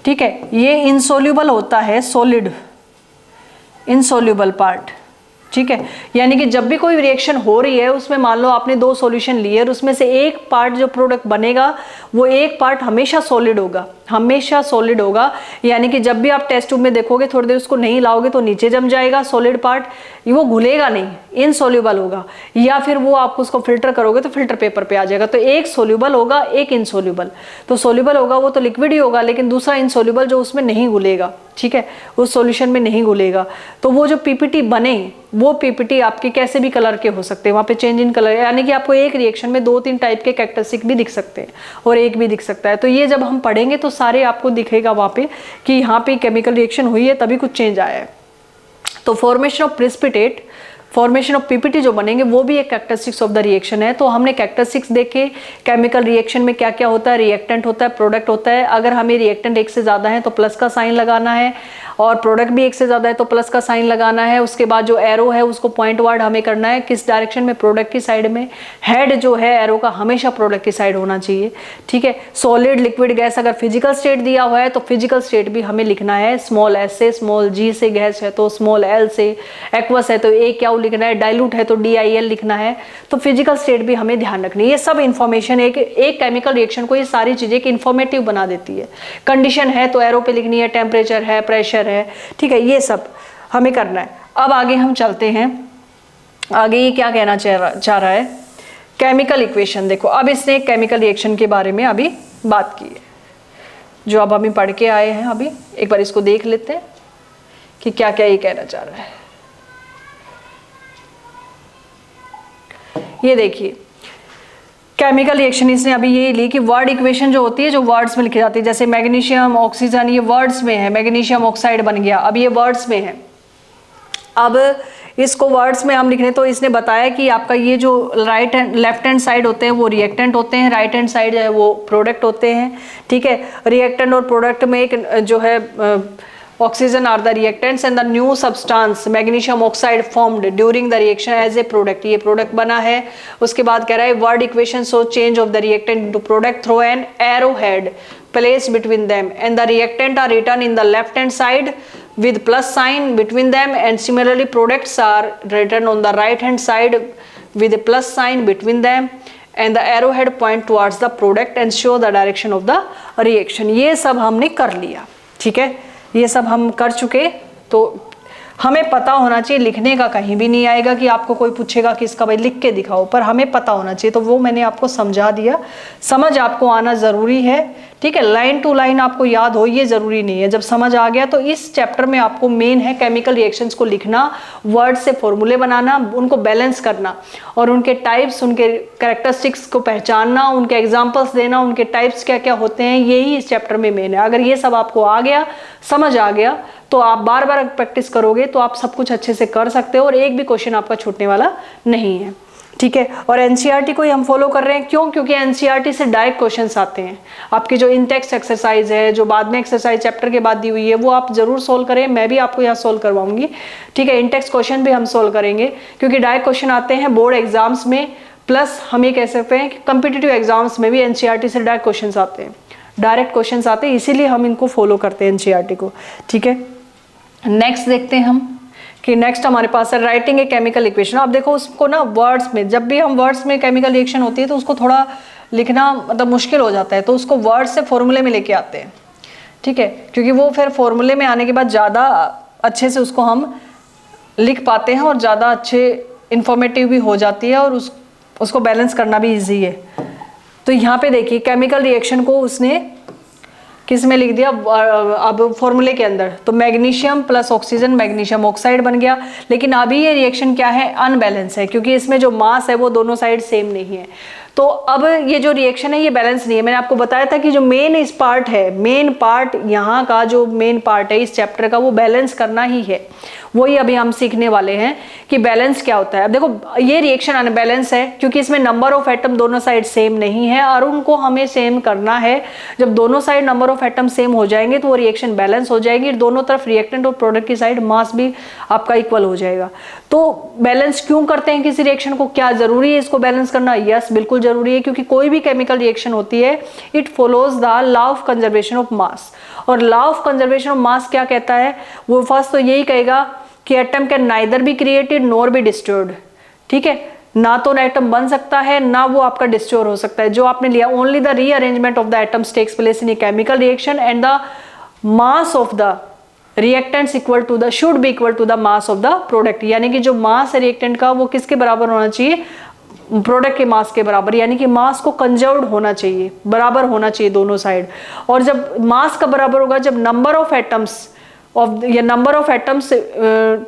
ठीक है। ये इनसोल्यूबल होता है, सॉलिड इनसोल्यूबल पार्ट, ठीक है। यानी कि जब भी कोई रिएक्शन हो रही है उसमें मान लो आपने 2 सॉल्यूशन लिए और उसमें से एक पार्ट जो प्रोडक्ट बनेगा वो एक पार्ट हमेशा सॉलिड होगा, हमेशा सॉलिड होगा। यानी कि जब भी आप टेस्ट ट्यूब में देखोगे, थोड़ी देर उसको नहीं लाओगे तो नीचे जम जाएगा सॉलिड पार्ट, वो घुलेगा नहीं, इनसोल्यूबल होगा। या फिर वो आप उसको फिल्टर करोगे तो फिल्टर पेपर पे आ जाएगा। तो एक सोल्यूबल होगा, एक इनसोल्यूबल। तो सोल्यूबल होगा वो तो लिक्विड ही होगा, लेकिन दूसरा इनसोल्यूबल जो उसमें नहीं घुलेगा, ठीक है, उस सॉल्यूशन में नहीं घुलेगा। तो वो जो पीपीटी बने, वो पीपीटी आपके कैसे भी कलर के हो सकते हैं, वहाँ पे चेंज इन कलर, यानी कि आपको एक रिएक्शन में 2-3 टाइप के कैरेक्टरिस्टिक भी दिख सकते हैं और एक भी दिख सकता है। तो ये जब हम पढ़ेंगे तो सारे आपको दिखेगा वहाँ पे कि यहाँ पे केमिकल रिएक्शन हुई है तभी कुछ चेंज आया है। तो formation of precipitate, formation of PPT जो बनेंगे वो भी एक कैरेक्टरिस्टिक्स ऑफ द रिएक्शन है। तो हमने कैरेक्टरिस्टिक्स देखे, केमिकल रिएक्शन में क्या क्या होता है, रिएक्टेंट होता है, प्रोडक्ट होता है। अगर हमें रिएक्टेंट एक से ज़्यादा है तो प्लस का साइन लगाना है, और प्रोडक्ट भी एक से ज़्यादा है तो प्लस का साइन लगाना है। उसके बाद जो एरो है उसको पॉइंट वार्ड हमें करना है, किस डायरेक्शन में, प्रोडक्ट की साइड में। हेड जो है एरो का हमेशा प्रोडक्ट की साइड होना चाहिए, ठीक है। सॉलिड, लिक्विड, गैस, अगर फिजिकल स्टेट दिया हुआ है तो फिजिकल स्टेट भी हमें लिखना है स्मॉल एस से, स्मॉल जी से गैस है तो स्मॉल एल से, एक्वस है तो ए क्या लिखना है, डाइल्यूट है तो DIL लिखना है। तो फिजिकल स्टेट भी हमें ध्यान रखनी है। ये सब इंफॉर्मेशन एक केमिकल रिएक्शन को ये सारी चीजें इंफॉर्मेटिव बना देती है। कंडीशन है तो एरो पे लिखनी है, टेम्परेचर है, प्रेशर है, ठीक है, ये सब हमें करना है। अब आगे हम चलते हैं, आगे ये क्या कहना चाह रहा है, केमिकल इक्वेशन। देखो अब इसने केमिकल रिएक्शन के बारे में अभी बात की है, जो अब हम पढ़ के आए हैं। अभी एक बार इसको देख लेते हैं कि क्या क्या ये कहना चाह रहा है। ये देखिए केमिकल रिएक्शन इसने अभी ये ली कि वर्ड इक्वेशन जो होती है, जो वर्ड्स में लिखी जाती है, जैसे मैग्नीशियम ऑक्सीजन, ये वर्ड्स में है, मैग्नीशियम ऑक्साइड बन गया, अब ये वर्ड्स में है। अब इसको वर्ड्स में हम लिख रहे हैं, तो इसने बताया कि आपका ये जो right hand left hand side होते हैं वो रिएक्टेंट होते हैं, राइट हैंड साइड है वो प्रोडक्ट होते हैं, ठीक है। रिएक्टेंट और प्रोडक्ट में एक जो है oxygen are the reactants and the new substance magnesium oxide formed during the reaction as a product, ये प्रोडक्ट बना है। उसके बाद कह रहा है word equation so change of the reactant into product through an arrow head placed between them and the reactant are written in the left hand side with plus sign between them, and similarly products are written on the right hand side with a plus sign between them and the arrowhead point towards the product and show the direction of the reaction। ये सब हमने कर लिया, ठीक है, ये सब हम कर चुके। तो हमें पता होना चाहिए, लिखने का कहीं भी नहीं आएगा कि आपको कोई पूछेगा कि इसका भाई लिख के दिखाओ, पर हमें पता होना चाहिए। तो वो मैंने आपको समझा दिया, समझ आपको आना ज़रूरी है, ठीक है। लाइन टू लाइन आपको याद हो ये ज़रूरी नहीं है। जब समझ आ गया तो इस चैप्टर में आपको मेन है केमिकल रिएक्शंस को लिखना, वर्ड से फॉर्मूले बनाना, उनको बैलेंस करना और उनके टाइप्स, उनके कैरेक्टरिस्टिक्स को पहचानना, उनके एग्जाम्पल्स देना, उनके टाइप्स क्या क्या होते हैं, यही इस चैप्टर में मेन है। अगर ये सब आपको आ गया, समझ आ गया, तो आप बार बार प्रैक्टिस करोगे तो आप सब कुछ अच्छे से कर सकते हो और एक भी क्वेश्चन आपका छूटने वाला नहीं है, ठीक है। और एनसीईआरटी को ही हम फॉलो कर रहे हैं, क्यों? क्योंकि एनसीईआरटी से डायरेक्ट क्वेश्चंस आते हैं। आपकी जो इन-टेक्स्ट एक्सरसाइज है, जो बाद में एक्सरसाइज चैप्टर के बाद दी हुई है, वो आप जरूर सोल्व करें, मैं भी आपको यहाँ सोल्व करवाऊंगी, ठीक है। इन-टेक्स्ट क्वेश्चन भी हम सोल्व करेंगे क्योंकि डायरेक्ट क्वेश्चन आते हैं बोर्ड एग्जाम्स में, प्लस हम ये कह सकते हैं कि कॉम्पिटिटिव एग्जाम्स में भी एनसीईआरटी से डायरेक्ट क्वेश्चन आते हैं, डायरेक्ट क्वेश्चन आते हैं, इसीलिए हम इनको फॉलो करते हैं एनसीईआरटी को, ठीक है। नेक्स्ट देखते हैं हम कि नेक्स्ट हमारे पास है राइटिंग ए केमिकल इक्वेशन। अब देखो उसको ना वर्ड्स में, जब भी हम वर्ड्स में केमिकल रिएक्शन होती है तो उसको थोड़ा लिखना मतलब मुश्किल हो जाता है, तो उसको वर्ड से फॉर्मूले में लेके आते हैं, ठीक है, क्योंकि वो फिर फॉर्मूले में आने के बाद ज़्यादा अच्छे से उसको हम लिख पाते हैं और ज़्यादा अच्छे इंफॉर्मेटिव भी हो जाती है और उसको बैलेंस करना भी ईजी है। तो यहाँ पे देखिए केमिकल रिएक्शन को उसने किस में लिख दिया, अब फॉर्मूले के अंदर, तो magnesium plus oxygen magnesium oxide बन गया। लेकिन अभी ये रिएक्शन क्या है, अनबैलेंस है, क्योंकि इसमें जो मास है वो दोनों साइड सेम नहीं है। तो अब ये जो रिएक्शन है ये बैलेंस नहीं है। मैंने आपको बताया था कि जो मेन इस पार्ट है, मेन पार्ट यहाँ का जो मेन पार्ट है इस चैप्टर का, वो बैलेंस करना ही है। वही अभी हम सीखने वाले हैं कि बैलेंस क्या होता है। अब देखो ये रिएक्शन अनबैलेंस है क्योंकि इसमें नंबर ऑफ एटम दोनों साइड सेम नहीं है और उनको हमें सेम करना है। जब दोनों side number of atom same हो जाएंगे तो वो रिएक्शन बैलेंस हो जाएगी, दोनों तरफ रिएक्टेंट और प्रोडक्ट की साइड मास भी आपका इक्वल हो जाएगा। तो बैलेंस क्यों करते हैं किसी रिएक्शन को, क्या जरूरी है इसको बैलेंस करना? यस, बिल्कुल जरूरी है, क्योंकि कोई भी केमिकल रिएक्शन होती है it follows the law of conservation of mass. और law of conservation of mass क्या कहता है, वो फर्स्ट तो यही कहेगा कि atom can neither be created nor be destroyed, ठीक है, ना तो एटम बन सकता है ना वो आपका डिस्ट्रॉय हो सकता है। जो आपने लिया, only the rearrangement of the atoms takes place in a chemical reaction and the mass of the reactants equal to the should be equal to the mass of the product. यानी कि जो मास है रिएक्टेंट का वो किसके बराबर होना चाहिए, प्रोडक्ट के मास के बराबर, यानी कि मास को कंजर्व्ड होना चाहिए, बराबर होना चाहिए दोनों साइड। और जब मास का बराबर होगा, जब number of atoms of the number of atoms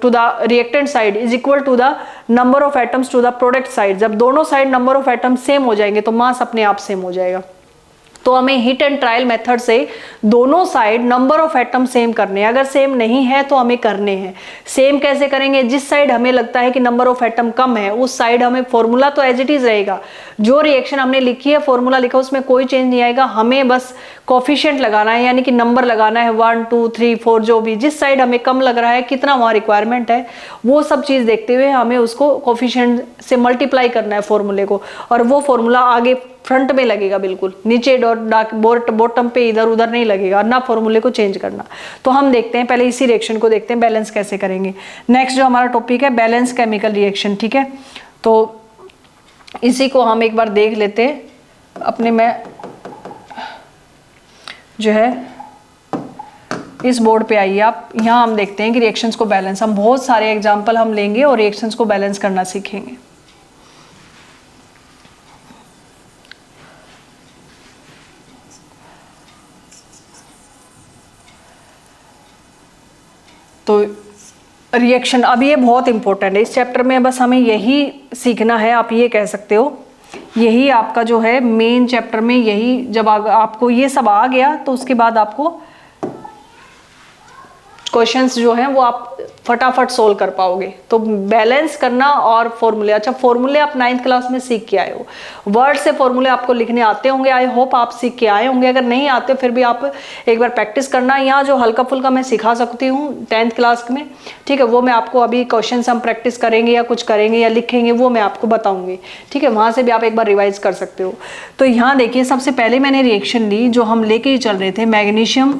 to the reactant side is equal to the number of atoms to the product side, जब दोनों side number of atom same हो जाएंगे तो मास अपने आप सेम हो जाएगा। तो हमें हिट एंड ट्रायल मेथड से दोनों side number of atom same करने हैं। अगर सेम नहीं है तो हमें करने हैं। सेम कैसे करेंगे? जिस साइड हमें लगता है कि नंबर ऑफ एटम कम है उस साइड हमें फॉर्मूला तो एज इट इज रहेगा, जो रिएक्शन हमने लिखी है फॉर्मूला लिखा उसमें कोई चेंज नहीं आएगा, हमें बस कोफिशिएंट लगाना है, यानी कि नंबर लगाना है 1 2 3 4, जो भी जिस साइड हमें कम लग रहा है, कितना वहां रिक्वायरमेंट है, वो सब चीज देखते हुए हमें उसको कोफिशिएंट से मल्टीप्लाई करना है फॉर्मूले को, और वो फॉर्मूला आगे फ्रंट में लगेगा, बिल्कुल नीचे बॉटम पे इधर उधर नहीं लगेगा, ना फॉर्मूले को चेंज करना। तो हम देखते हैं, पहले इसी रिएक्शन को देखते हैं बैलेंस कैसे करेंगे। नेक्स्ट जो हमारा टॉपिक है बैलेंस केमिकल रिएक्शन, ठीक है। तो इसी को हम एक बार देख लेते हैं अपने में जो है इस बोर्ड पे आइए आप। यहाँ हम देखते हैं कि रिएक्शंस को बैलेंस, हम बहुत सारे एग्जांपल हम लेंगे और रिएक्शंस को बैलेंस करना सीखेंगे। तो रिएक्शन, अब ये बहुत इंपॉर्टेंट है इस चैप्टर में, बस हमें यही सीखना है, आप ये कह सकते हो यही आपका जो है मेन चैप्टर में, यही जब आपको ये सब आ गया तो उसके बाद आपको क्वेश्चंस जो हैं वो आप फटाफट सोल्व कर पाओगे। तो बैलेंस करना और फॉर्मूले, अच्छा फॉर्मूले आप 9th क्लास में सीख के आए हो, वर्ड से फॉर्मूले आपको लिखने आते होंगे, आई होप आप सीख के आए होंगे। अगर नहीं आते फिर भी आप एक बार प्रैक्टिस करना। यहाँ जो हल्का फुल्का मैं सिखा सकती हूँ 10th क्लास में, ठीक है, वो मैं आपको अभी क्वेश्चन हम प्रैक्टिस करेंगे या कुछ करेंगे या लिखेंगे वो मैं आपको बताऊंगी, ठीक है, वहाँ से भी आप एक बार रिवाइज कर सकते हो। तो यहाँ देखिए सबसे पहले मैंने रिएक्शन ली जो हम लेके ही चल रहे थे, मैग्नीशियम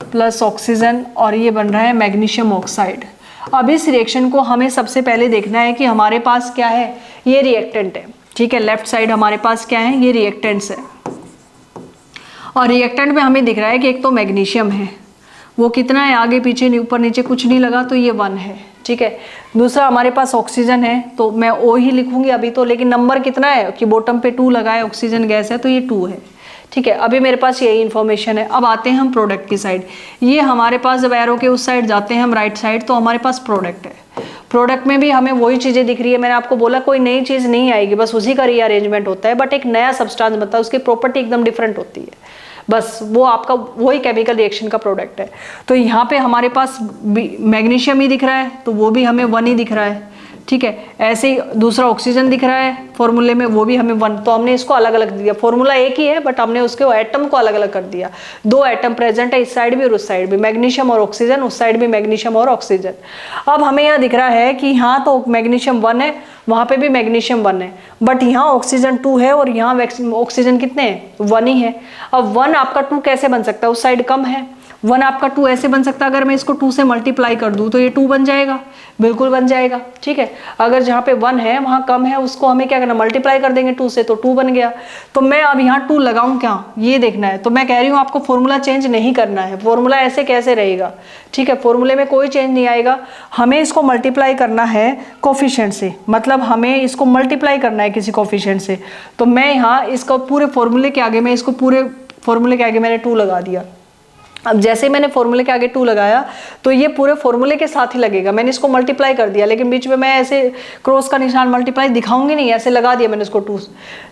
प्लस ऑक्सीजन, और ये बन रहा है मैग्नीशियम ऑक्साइड। अब इस रिएक्शन को हमें सबसे पहले देखना है कि हमारे पास क्या है, ये रिएक्टेंट है, ठीक है, लेफ्ट साइड हमारे पास क्या है, ये रिएक्टेंट्स है। और रिएक्टेंट में हमें दिख रहा है कि एक तो मैग्नीशियम है, वो कितना है, आगे पीछे ऊपर नीचे कुछ नहीं लगा तो ये 1 है, ठीक है। दूसरा हमारे पास ऑक्सीजन है, तो मैं O ही लिखूंगी अभी तो, लेकिन नंबर कितना है कि बॉटम पे 2 लगा है, ऑक्सीजन गैस है तो ये 2 है, ठीक है। अभी मेरे पास यही इन्फॉर्मेशन है। अब आते हैं हम प्रोडक्ट की साइड, ये हमारे पास जब एरो के उस साइड जाते हैं हम राइट साइड, तो हमारे पास प्रोडक्ट है। प्रोडक्ट में भी हमें वही चीजें दिख रही है, मैंने आपको बोला कोई नई चीज नहीं आएगी, बस उसी का रीअरेंजमेंट होता है, बट एक नया सब्सटेंस बनता है, उसकी प्रॉपर्टी एकदम डिफरेंट होती है, बस वो आपका वही केमिकल रिएक्शन का प्रोडक्ट है। तो यहाँ पे हमारे पास मैग्नीशियम ही दिख रहा है तो वो भी हमें 1 ही दिख रहा है, ठीक है। ऐसे ही दूसरा ऑक्सीजन दिख रहा है फॉर्मूले में, वो भी हमें 1, तो हमने इसको अलग अलग दिया, फॉर्मूला एक ही है बट हमने उसके एटम को अलग अलग कर दिया। 2 एटम प्रेजेंट है इस साइड भी और उस साइड भी, मैग्नीशियम और ऑक्सीजन, उस साइड भी मैग्नीशियम और ऑक्सीजन। अब हमें यहाँ दिख रहा है कि यहाँ तो मैग्नीशियम 1 है, वहाँ पे भी मैग्नीशियम 1 है, बट यहाँ ऑक्सीजन 2 है और यहाँ ऑक्सीजन कितने हैं, 1 ही है। अब 1 आपका 2 कैसे बन सकता है, उस साइड कम है, 1 आपका 2 ऐसे बन सकता है, अगर मैं इसको 2 से मल्टीप्लाई कर दूं तो ये 2 बन जाएगा, बिल्कुल बन जाएगा, ठीक है। अगर जहाँ पे 1 है वहाँ कम है, उसको हमें क्या करना, मल्टीप्लाई कर देंगे 2 से, तो 2 बन गया। तो मैं अब यहाँ 2 लगाऊं क्या, ये देखना है। तो मैं कह रही हूँ आपको फॉर्मूला चेंज नहीं करना है, फॉर्मूला ऐसे कैसे रहेगा, ठीक है, फॉर्मूले में कोई चेंज नहीं आएगा, हमें इसको मल्टीप्लाई करना है कोफिशिएंट से, मतलब हमें इसको मल्टीप्लाई करना है किसी कोफिशिएंट से। तो मैं यहाँ इसको पूरे फॉर्मूले के आगे, मैं इसको पूरे फॉर्मूले के आगे मैंने 2 लगा दिया। अब जैसे ही मैंने फॉर्मूले के आगे 2 लगाया तो ये पूरे फॉर्मूले के साथ ही लगेगा, मैंने इसको मल्टीप्लाई कर दिया, लेकिन बीच में मैं ऐसे क्रॉस का निशान मल्टीप्लाई दिखाऊंगी नहीं, ऐसे लगा दिया मैंने इसको 2,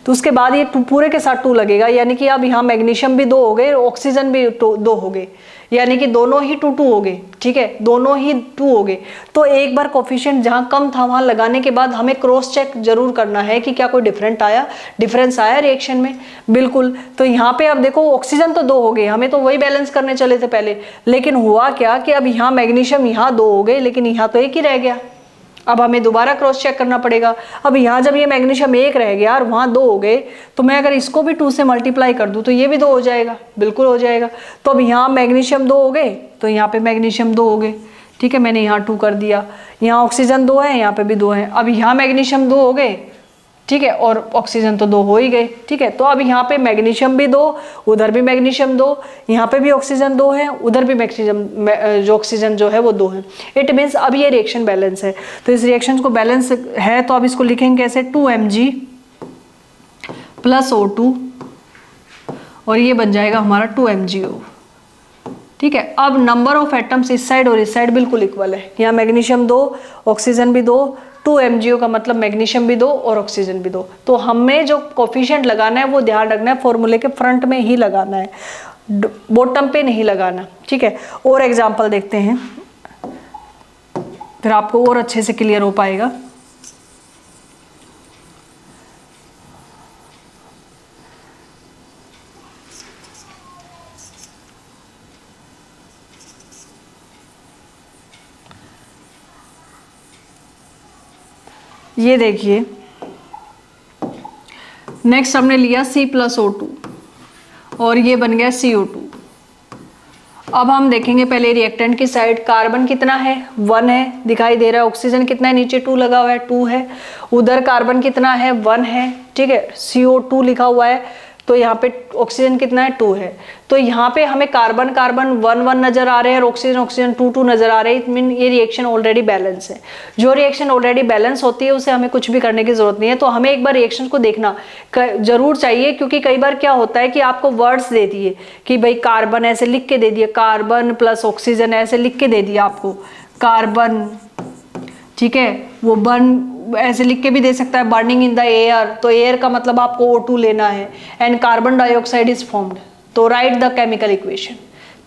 तो उसके बाद ये पूरे के साथ 2 लगेगा, यानी कि अब यहाँ मैग्नीशियम भी 2 हो गए, ऑक्सीजन भी 2 हो गए, यानी कि दोनों ही 2 हो गए, ठीक है, दोनों ही 2 हो गए। तो एक बार कोफिशिएंट जहाँ कम था वहाँ लगाने के बाद हमें क्रॉस चेक जरूर करना है कि क्या कोई डिफरेंस आया रिएक्शन में, बिल्कुल। तो यहाँ पे अब देखो ऑक्सीजन तो 2 हो गए, हमें तो वही बैलेंस करने चले थे पहले, लेकिन हुआ क्या कि अब यहाँ मैग्नीशियम यहाँ 2 हो गए, लेकिन यहाँ तो 1 ही रह गया, अब हमें दोबारा क्रॉस चेक करना पड़ेगा। अब यहाँ जब ये मैग्नीशियम 1 रह गया और वहाँ 2 हो गए, तो मैं अगर इसको भी 2 से मल्टीप्लाई कर दूँ तो ये भी 2 हो जाएगा, बिल्कुल हो जाएगा। तो अब यहाँ मैग्नीशियम 2 हो गए, तो यहाँ पे मैग्नीशियम 2 हो गए, ठीक है, मैंने यहाँ 2 कर दिया। यहाँ ऑक्सीजन 2 है, यहाँ पे भी 2 है, अब यहाँ मैग्नीशियम 2 हो गए, ठीक है, और ऑक्सीजन तो 2 हो ही गए, ठीक है। तो अब यहाँ पे मैग्नीशियम भी 2, उधर भी मैग्नीशियम 2, यहाँ पे भी ऑक्सीजन 2 है, उधर भी जो ऑक्सीजन जो है वो 2 है। इट मीन्स अब ये रिएक्शन बैलेंस है। तो इस रिएक्शन को बैलेंस है तो अब इसको लिखेंगे कैसे, 2Mg प्लस O2, और ये बन जाएगा हमारा 2MgO, ठीक है। अब नंबर ऑफ एटम्स इस साइड और इस साइड बिल्कुल इक्वल है, यहाँ मैग्नीशियम 2, ऑक्सीजन भी 2, 2 MgO का मतलब मैग्नीशियम भी दो और ऑक्सीजन भी दो। तो हमें जो कोफिशिएंट लगाना है वो ध्यान रखना है फॉर्मूले के फ्रंट में ही लगाना है, बॉटम पे नहीं लगाना, ठीक है। और एग्जाम्पल देखते हैं, फिर आपको और अच्छे से क्लियर हो पाएगा। ये देखिए, नेक्स्ट हमने लिया C+O2 और ये बन गया CO2। अब हम देखेंगे पहले रिएक्टेंट की साइड, कार्बन कितना है 1 है, दिखाई दे रहा है। ऑक्सीजन कितना है, नीचे 2 लगा हुआ है 2 है। उधर कार्बन कितना है 1 है, ठीक है, CO2 लिखा हुआ है। तो यहाँ पे ऑक्सीजन कितना है 2 है। तो यहाँ पे हमें कार्बन कार्बन 1 नजर आ रहे हैं और ऑक्सीजन ऑक्सीजन 2 नजर आ रहे हैं। इट मीन ये रिएक्शन ऑलरेडी बैलेंस है। जो रिएक्शन ऑलरेडी बैलेंस होती है उसे हमें कुछ भी करने की जरूरत नहीं है। तो हमें एक बार रिएक्शन को देखना जरूर चाहिए, क्योंकि कई बार क्या होता है कि आपको वर्ड्स दे दिए कि भाई कार्बन ऐसे लिख के दे दिए, कार्बन प्लस ऑक्सीजन ऐसे लिख के दे दिया आपको, कार्बन, ठीक है, वो बर्न ऐसे लिख के भी दे सकता है, बर्निंग इन द एयर। तो एयर का मतलब आपको O2 लेना है and carbon dioxide is formed, तो राइट द केमिकल इक्वेशन,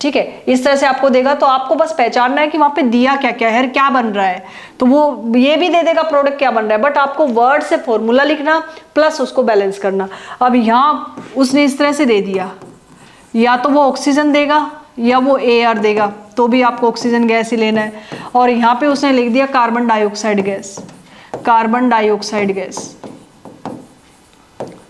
ठीक है। इस तरह से आपको देगा, तो आपको बस पहचानना है कि वहां पे दिया क्या क्या है, क्या बन रहा है। तो वो ये भी दे देगा प्रोडक्ट क्या बन रहा है, बट आपको वर्ड से फॉर्मूला लिखना प्लस उसको बैलेंस करना। अब यहाँ उसने इस तरह से दे दिया, या तो वो ऑक्सीजन देगा या वो एयर देगा, तो भी आपको ऑक्सीजन गैस ही लेना है। और यहाँ पे उसने लिख दिया carbon dioxide gas, carbon dioxide gas,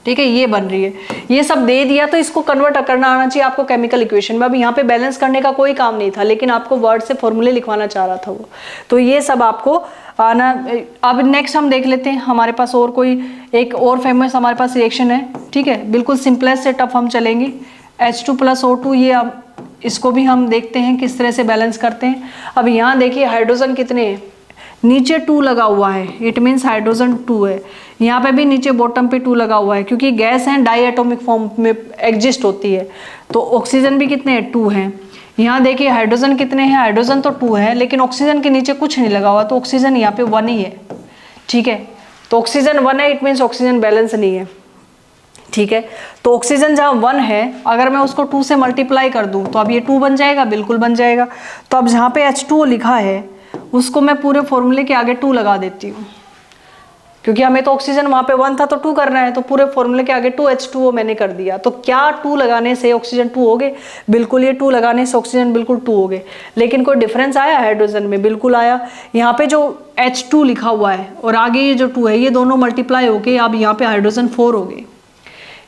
ठीक है, ये बन रही है। ये सब दे दिया तो इसको कन्वर्ट करना आना चाहिए आपको केमिकल इक्वेशन में। अब यहाँ पे बैलेंस करने का कोई काम नहीं था, लेकिन आपको वर्ड से फॉर्मूले लिखवाना चाह रहा था वो, तो ये सब आपको आना। अब नेक्स्ट हम देख लेते हैं, हमारे पास और कोई एक और फेमस हमारे पास रिएक्शन है, ठीक है, बिल्कुल सिंपलेस्ट से टफ हम चलेंगे। H2+O2, ये अब इसको भी हम देखते हैं किस तरह से बैलेंस करते हैं। अब यहाँ देखिए हाइड्रोजन कितने हैं, नीचे 2 लगा हुआ है, इट मीन्स हाइड्रोजन 2 है। यहाँ पे भी नीचे बॉटम पे 2 लगा हुआ है, क्योंकि गैस है डाई एटॉमिक फॉर्म में एग्जिस्ट होती है। तो ऑक्सीजन भी कितने हैं 2 हैं। यहाँ देखिए हाइड्रोजन कितने हैं, हाइड्रोजन तो 2 है, लेकिन ऑक्सीजन के नीचे कुछ नहीं लगा हुआ, तो ऑक्सीजन यहाँ पे 1 ही है, ठीक है। तो ऑक्सीजन 1 है, इट मीन्स ऑक्सीजन बैलेंस नहीं है, ठीक है। तो ऑक्सीजन जहाँ 1 है, अगर मैं उसको 2 से मल्टीप्लाई कर दूं तो अब ये 2 बन जाएगा, बिल्कुल बन जाएगा। तो अब जहाँ पे H2O लिखा है उसको मैं पूरे फॉर्मूले के आगे 2 लगा देती हूँ, क्योंकि हमें तो ऑक्सीजन वहाँ पे 1 था तो 2 करना है, तो पूरे फॉर्मूले के आगे 2H2O मैंने कर दिया। तो क्या 2 लगाने से ऑक्सीजन 2 हो गए? बिल्कुल, ये 2 लगाने से ऑक्सीजन बिल्कुल 2 हो गए। लेकिन कोई डिफरेंस आया हाइड्रोजन में? बिल्कुल आया। यहाँ पे जो H2 लिखा हुआ है और आगे ये जो 2 है, ये दोनों मल्टीप्लाई हो गए, अब यहाँ पे हाइड्रोजन 4 हो गए।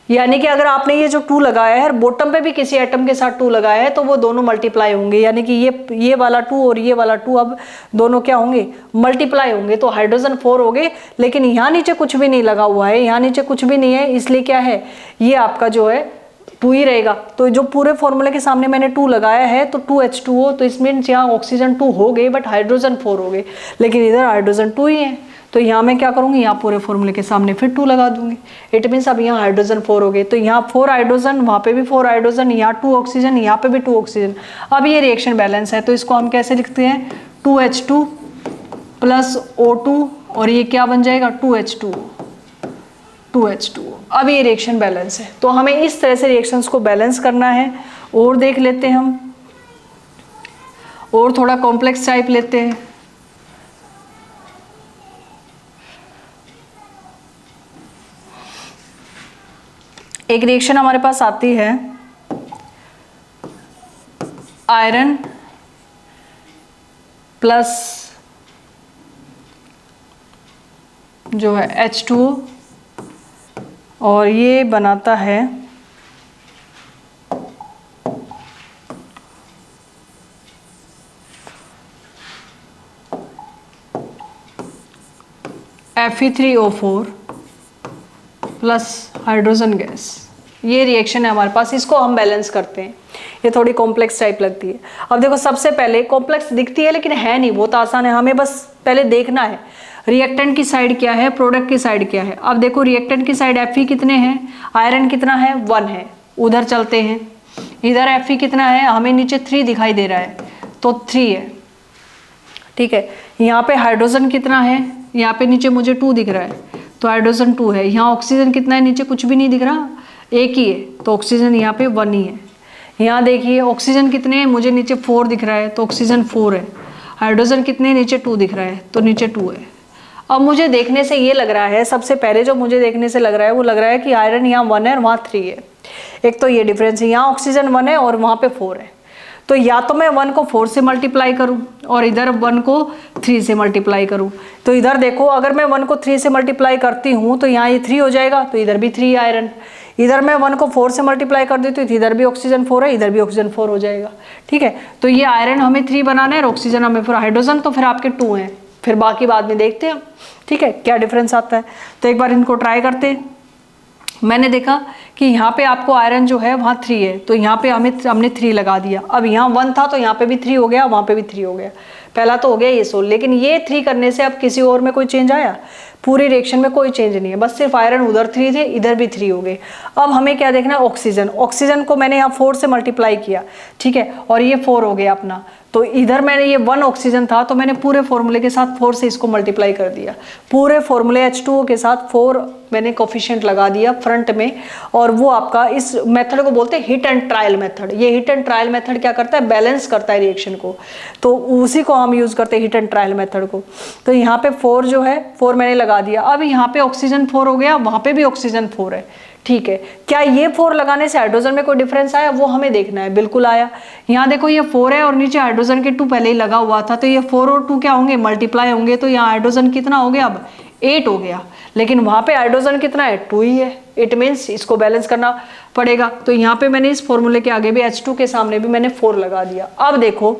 यानी कि अगर आपने ये जो 2 लगाया है, बॉटम पे भी किसी एटम के साथ 2 लगाया है, तो वो दोनों मल्टीप्लाई होंगे। यानी कि ये वाला 2 और ये वाला 2 अब दोनों क्या होंगे? मल्टीप्लाई होंगे। तो हाइड्रोजन 4 हो गए। लेकिन यहाँ नीचे कुछ भी नहीं लगा हुआ है, यहाँ नीचे कुछ भी नहीं है, इसलिए क्या है, ये आपका जो है 2 ही रहेगा। तो जो पूरे फॉर्मूले के सामने मैंने 2 लगाया है, तो 2H2O, तो इस मीन्स यहाँ ऑक्सीजन 2 हो गए बट हाइड्रोजन 4 हो गए, लेकिन इधर हाइड्रोजन 2 ही है। तो यहाँ मैं क्या करूँगी, यहाँ पूरे फॉर्मूले के सामने फिर 2 लगा दूंगी। इट मीन्स अब यहाँ हाइड्रोजन 4 हो गए। तो यहाँ 4 हाइड्रोजन, वहाँ पे भी 4 हाइड्रोजन, यहाँ 2 ऑक्सीजन, यहाँ पे भी 2 ऑक्सीजन। अब ये रिएक्शन बैलेंस है, तो इसको हम कैसे लिखते हैं, 2H2 + O2, और ये क्या बन जाएगा, 2H2O। अब ये रिएक्शन बैलेंस है। तो हमें इस तरह से रिएक्शंस को बैलेंस करना है। और देख लेते हैं हम, और थोड़ा कॉम्प्लेक्स टाइप लेते हैं। एक रिएक्शन हमारे पास आती है, आयरन प्लस जो है H2O, और ये बनाता है Fe3O4 प्लस हाइड्रोजन गैस। ये रिएक्शन है हमारे पास, इसको हम बैलेंस करते हैं। ये थोड़ी कॉम्प्लेक्स टाइप लगती है। अब देखो, सबसे पहले कॉम्प्लेक्स दिखती है लेकिन है नहीं, बहुत आसान है। हमें बस पहले देखना है रिएक्टेंट की साइड क्या है, प्रोडक्ट की साइड क्या है। अब देखो, रिएक्टेंट की साइड Fe कितने हैं, आयरन कितना है, 1 है। उधर चलते हैं, इधर Fe कितना है, हमें नीचे 3 दिखाई दे रहा है, तो 3 है, ठीक है। यहाँ पे हाइड्रोजन कितना है, यहाँ पे नीचे मुझे 2 दिख रहा है तो हाइड्रोजन 2 है। यहाँ ऑक्सीजन कितना है, नीचे कुछ भी नहीं दिख रहा, एक ही है तो ऑक्सीजन यहाँ पे 1 ही है। यहाँ देखिए ऑक्सीजन कितने हैं, मुझे नीचे 4 दिख रहा है तो ऑक्सीजन 4 है। हाइड्रोजन कितने, नीचे 2 दिख रहा है तो नीचे 2 है। अब मुझे देखने से ये लग रहा है, सबसे पहले जो मुझे देखने से लग रहा है वो लग रहा है कि आयरन यहाँ 1 है और वहाँ 3 है। एक तो ये डिफरेंस है, यहाँ ऑक्सीजन 1 है और वहाँ पे 4 है। तो या तो मैं 1 को 4 से मल्टीप्लाई करूं और इधर 1 को 3 से मल्टीप्लाई करूं। तो इधर देखो, अगर मैं 1 को 3 से मल्टीप्लाई करती हूं तो यहाँ ये 3 हो जाएगा, तो इधर भी 3 आयरन। इधर मैं 1 को 4 से मल्टीप्लाई कर देती हूँ तो इधर भी ऑक्सीजन 4 है, इधर भी ऑक्सीजन 4 हो जाएगा। ठीक है, तो ये आयरन हमें 3 बनाना है और ऑक्सीजन हमें, फिर हाइड्रोजन तो फिर आपके 2 हैं, फिर बाकी बाद में देखते हैं। ठीक है, क्या डिफरेंस आता है, तो एक बार इनको ट्राई करते हैं। मैंने देखा कि यहाँ पे आपको आयरन जो है वहाँ 3 है तो यहाँ पे हमने 3 लगा दिया। अब यहाँ 1 था तो यहाँ पे भी 3 हो गया, वहाँ पे भी 3 हो गया। पहला तो हो गया ये सोल, लेकिन ये 3 करने से अब किसी और में कोई चेंज आया? पूरी रिएक्शन में कोई चेंज नहीं है, बस सिर्फ आयरन उधर 3 थे, इधर भी 3 हो गए। अब हमें क्या देखना है, ऑक्सीजन। ऑक्सीजन को मैंने यहाँ 4 से मल्टीप्लाई किया, ठीक है, और ये 4 हो गया अपना। तो इधर मैंने ये 1 ऑक्सीजन था तो मैंने पूरे फॉर्मूले के साथ 4 से इसको मल्टीप्लाई कर दिया। पूरे फॉर्मूले H2O के साथ 4 मैंने कोफिशिएंट लगा दिया फ्रंट में, और वो आपका इस मेथड को बोलते हैं हिट एंड ट्रायल मेथड। ये हिट एंड ट्रायल मेथड क्या करता है, बैलेंस करता है रिएक्शन को, तो उसी को हम यूज करते हैं हिट एंड ट्रायल मेथड को। तो यहाँ पे 4 जो है 4 मैंने लगा दिया। अब यहाँ पे ऑक्सीजन 4 हो गया, वहां पे भी ऑक्सीजन 4 है। ठीक है, क्या ये 4 लगाने से हाइड्रोजन में कोई डिफरेंस आया, वो हमें देखना है। बिल्कुल आया। यहाँ देखो ये 4 है और नीचे हाइड्रोजन के 2 पहले ही लगा हुआ था, तो ये 4 और 2 क्या होंगे, मल्टीप्लाई होंगे। तो यहाँ हाइड्रोजन कितना हो गया, अब 8 हो गया, लेकिन वहां पे हाइड्रोजन कितना है, 2 ही है। इट मीन्स इसको बैलेंस करना पड़ेगा। तो यहाँ पे मैंने इस फॉर्मूले के आगे भी H2 के सामने भी मैंने 4 लगा दिया। अब देखो,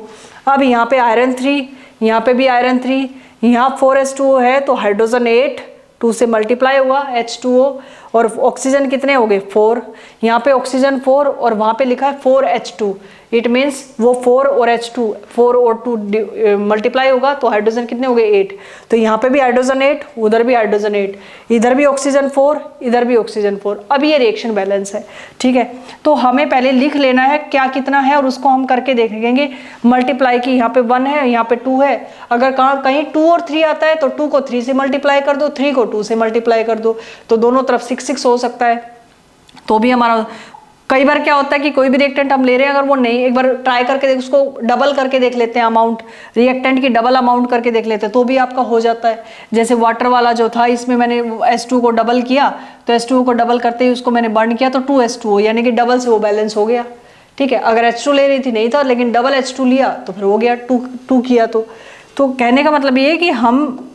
अब यहाँ पे आयरन 3, यहाँ पे भी आयरन 3, यहाँ 4H2O है तो हाइड्रोजन 8, 2 से मल्टीप्लाई हुआ H2O, और ऑक्सीजन कितने हो गए, 4। यहाँ पे ऑक्सीजन 4 और वहाँ पे लिखा है 4H2। इट मीन्स वो 4 और H2, 4 और 2 मल्टीप्लाई होगा तो हाइड्रोजन कितने हो गए, 8। तो यहाँ पे भी हाइड्रोजन 8, उधर भी हाइड्रोजन 8, इधर भी ऑक्सीजन 4, इधर भी ऑक्सीजन 4। अब ये रिएक्शन बैलेंस है। ठीक है, तो हमें पहले लिख लेना है क्या कितना है और उसको हम करके देखेंगे मल्टीप्लाई की। यहाँ पे 1 है, यहाँ पे 2 है। अगर कहीं 2 और 3 आता है तो 2 को 3 से मल्टीप्लाई कर दो, 3 को 2 से मल्टीप्लाई कर दो, तो दोनों तरफ 6 हो सकता है। तो भी हमारा कई बार क्या होता है कि कोई भी रिएक्टेंट हम ले रहे हैं, अगर वो नहीं, एक बार ट्राई करके उसको डबल करके देख लेते हैं, अमाउंट रिएक्टेंट की डबल अमाउंट करके देख लेते हैं, तो भी आपका हो जाता है। जैसे वाटर वाला जो था, इसमें मैंने H2 को डबल किया, तो H2 को डबल करते ही उसको मैंने बर्न किया तो 2H2O, यानी कि डबल से वो बैलेंस हो गया। ठीक है, अगर H2 ले रही थी नहीं था, लेकिन डबल H2 लिया तो फिर हो गया, 2 किया। तो कहने का मतलब ये है कि हम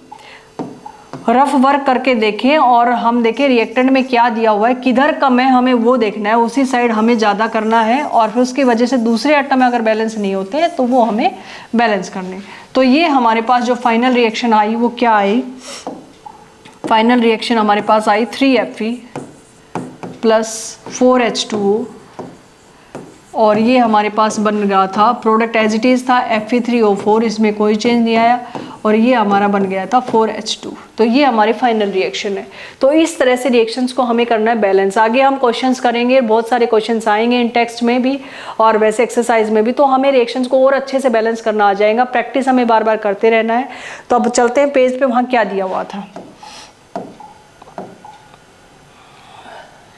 रफ वर्क करके देखें और हम देखें रिएक्टेंट में क्या दिया हुआ है, किधर कम है, हमें वो देखना है, उसी साइड हमें ज़्यादा करना है, और फिर उसकी वजह से दूसरे आइटम में अगर बैलेंस नहीं होते हैं तो वो हमें बैलेंस करने। तो ये हमारे पास जो फाइनल रिएक्शन आई वो क्या आई, फाइनल रिएक्शन हमारे पास आई 3Fe प्लस 4H2O, और ये हमारे पास बन गया था प्रोडक्ट एज इट इज़ था Fe3O4, इसमें कोई चेंज नहीं आया, और ये हमारा बन गया था 4H2। तो ये हमारी फाइनल रिएक्शन है। तो इस तरह से रिएक्शंस को हमें करना है बैलेंस। आगे हम क्वेश्चंस करेंगे, बहुत सारे क्वेश्चंस आएंगे इन टेक्स्ट में भी और वैसे एक्सरसाइज में भी, तो हमें रिएक्शंस को और अच्छे से बैलेंस करना आ जाएगा। प्रैक्टिस हमें बार बार करते रहना है। तो अब चलते हैं पेज पे, वहाँ क्या दिया हुआ था।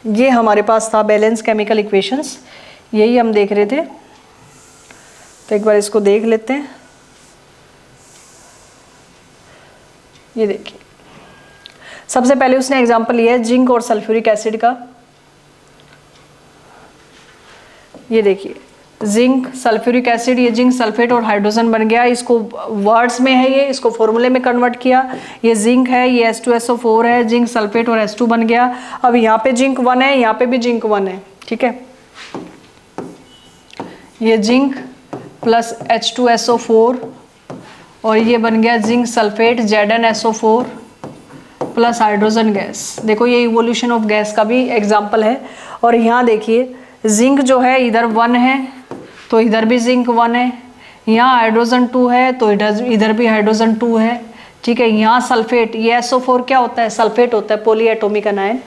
ये हमारे पास था बैलेंस केमिकल इक्वेशंस, यही हम देख रहे थे। तो एक बार इसको देख लेते हैं। ये देखिए, सबसे पहले उसने एग्जांपल लिया है जिंक और सल्फ्यूरिक एसिड का। ये देखिए, जिंक सल्फ्यूरिक एसिड, ये जिंक सल्फेट और हाइड्रोजन बन गया। इसको वर्ड्स में है, ये इसको फॉर्मूले में कन्वर्ट किया। ये जिंक है, ये H2SO4 है, जिंक सल्फेट और H2 बन गया। अब यहाँ पे जिंक 1 है, यहाँ पे भी जिंक 1 है। ठीक है, ये जिंक प्लस H2SO4 और ये बन गया zinc sulphate ZnSO4 plus hydrogen gas. देखो ये इवोल्यूशन ऑफ गैस का भी एग्जांपल है। और यहाँ देखिए, जिंक जो है इधर 1 है तो इधर भी जिंक 1 है, यहाँ हाइड्रोजन 2 है तो इधर भी हाइड्रोजन 2 है। ठीक है, यहाँ सल्फेट, ये SO4 क्या होता है, सल्फेट होता है, पॉली एटॉमिक अनायन।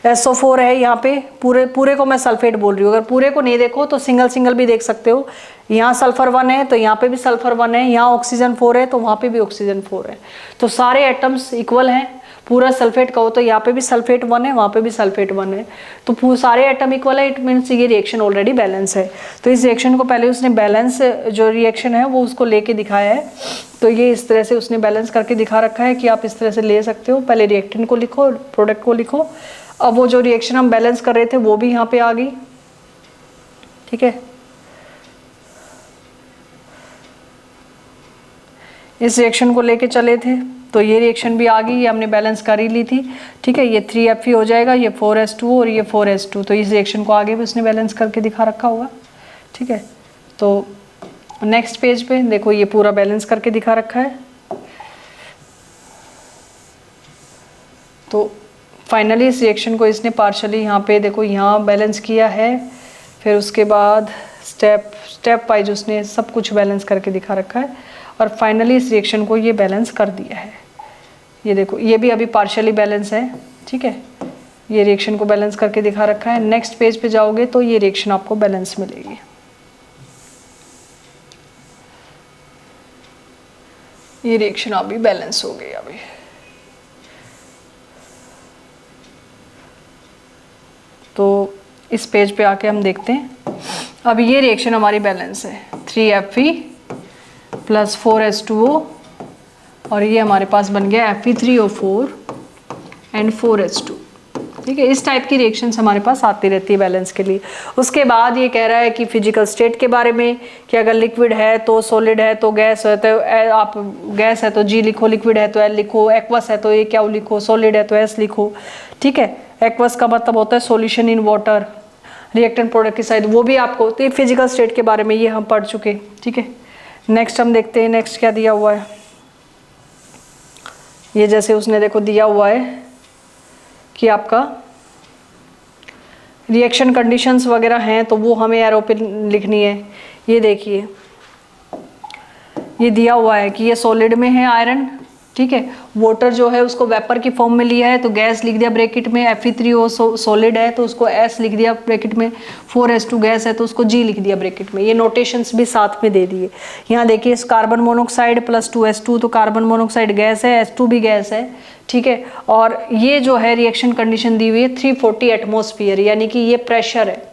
SO4 है यहाँ पे, पूरे को मैं सल्फेट बोल रही हूँ। अगर पूरे को नहीं देखो तो सिंगल सिंगल भी देख सकते हो। यहाँ सल्फर 1 है तो यहाँ पे भी सल्फर 1 है, यहाँ ऑक्सीजन 4 है तो वहाँ पे भी ऑक्सीजन 4 है। तो सारे एटम्स इक्वल हैं। पूरा सल्फेट कहो तो यहाँ पे भी सल्फेट 1 है, वहाँ पे भी सल्फेट 1 है, तो सारे एटम इक्वल है। इट मीन्स ये रिएक्शन ऑलरेडी बैलेंस है। तो इस रिएक्शन को पहले उसने बैलेंस जो रिएक्शन है वो उसको लेके दिखाया है। तो ये इस तरह से उसने बैलेंस करके दिखा रखा है कि आप इस तरह से ले सकते हो। पहले रिएक्टेंट को लिखो, प्रोडक्ट को लिखो। अब वो जो रिएक्शन हम बैलेंस कर रहे थे वो भी यहाँ पे आ गई, ठीक है। इस रिएक्शन को लेके चले थे तो ये रिएक्शन भी आ गई, ये हमने बैलेंस कर ही ली थी, ठीक है। ये 3Fe हो जाएगा, ये 4S2 और ये 4S2। तो इस रिएक्शन को आगे भी उसने बैलेंस करके दिखा रखा होगा, ठीक है। तो नेक्स्ट पेज पे देखो ये पूरा बैलेंस करके दिखा रखा है। तो फाइनली इस रिएक्शन को इसने पार्शली यहाँ पे देखो यहाँ बैलेंस किया है। फिर उसके बाद स्टेप वाइज उसने सब कुछ बैलेंस करके दिखा रखा है और फाइनली इस रिएक्शन को ये बैलेंस कर दिया है। ये देखो ये भी अभी पार्शियली बैलेंस है, ठीक है। ये रिएक्शन को बैलेंस करके दिखा रखा है। नेक्स्ट पेज पे जाओगे तो ये रिएक्शन आपको बैलेंस मिलेगी। ये रिएक्शन अभी बैलेंस हो गई अभी। तो इस पेज पे आके हम देखते हैं। अब ये रिएक्शन हमारी बैलेंस है, 3Fe प्लस 4S2O और ये हमारे पास बन गया Fe3O4 एंड 4S2, ठीक है। इस टाइप की रिएक्शंस हमारे पास आती रहती है बैलेंस के लिए। उसके बाद ये कह रहा है कि फिजिकल स्टेट के बारे में कि अगर लिक्विड है तो सॉलिड है तो गैस है तो आप गैस है तो G लिखो, लिक्विड है तो L लिखो, एक्वस है तो ये क्या लिखो, सॉलिड है तो S लिखो, ठीक है। एक्वस का मतलब होता है solution in water, reactant product की साइड, वो भी आपको। तो ये फिजिकल स्टेट के बारे में ये हम पढ़ चुके, ठीक है। नेक्स्ट हम देखते हैं नेक्स्ट क्या दिया हुआ है। ये जैसे उसने देखो दिया हुआ है कि आपका रिएक्शन कंडीशंस वगैरह हैं तो वो हमें एरो पे लिखनी है। ये देखिए ये दिया हुआ है कि ये सॉलिड में है आयरन, ठीक है। वाटर जो है उसको वेपर की फॉर्म में लिया है तो गैस लिख दिया ब्रैकेट में, Fe3O सॉलिड है तो उसको S लिख दिया ब्रैकेट में, 4S2 गैस है तो उसको G लिख दिया ब्रैकेट में। ये नोटेशंस भी साथ में दे दिए। यहाँ देखिए इस कार्बन मोनोऑक्साइड प्लस 2S2 तो कार्बन मोनोऑक्साइड गैस है, S2 भी गैस है, ठीक है। और ये जो है रिएक्शन कंडीशन दी हुई है 340 एटमॉस्फेयर, यानी कि ये प्रेशर है।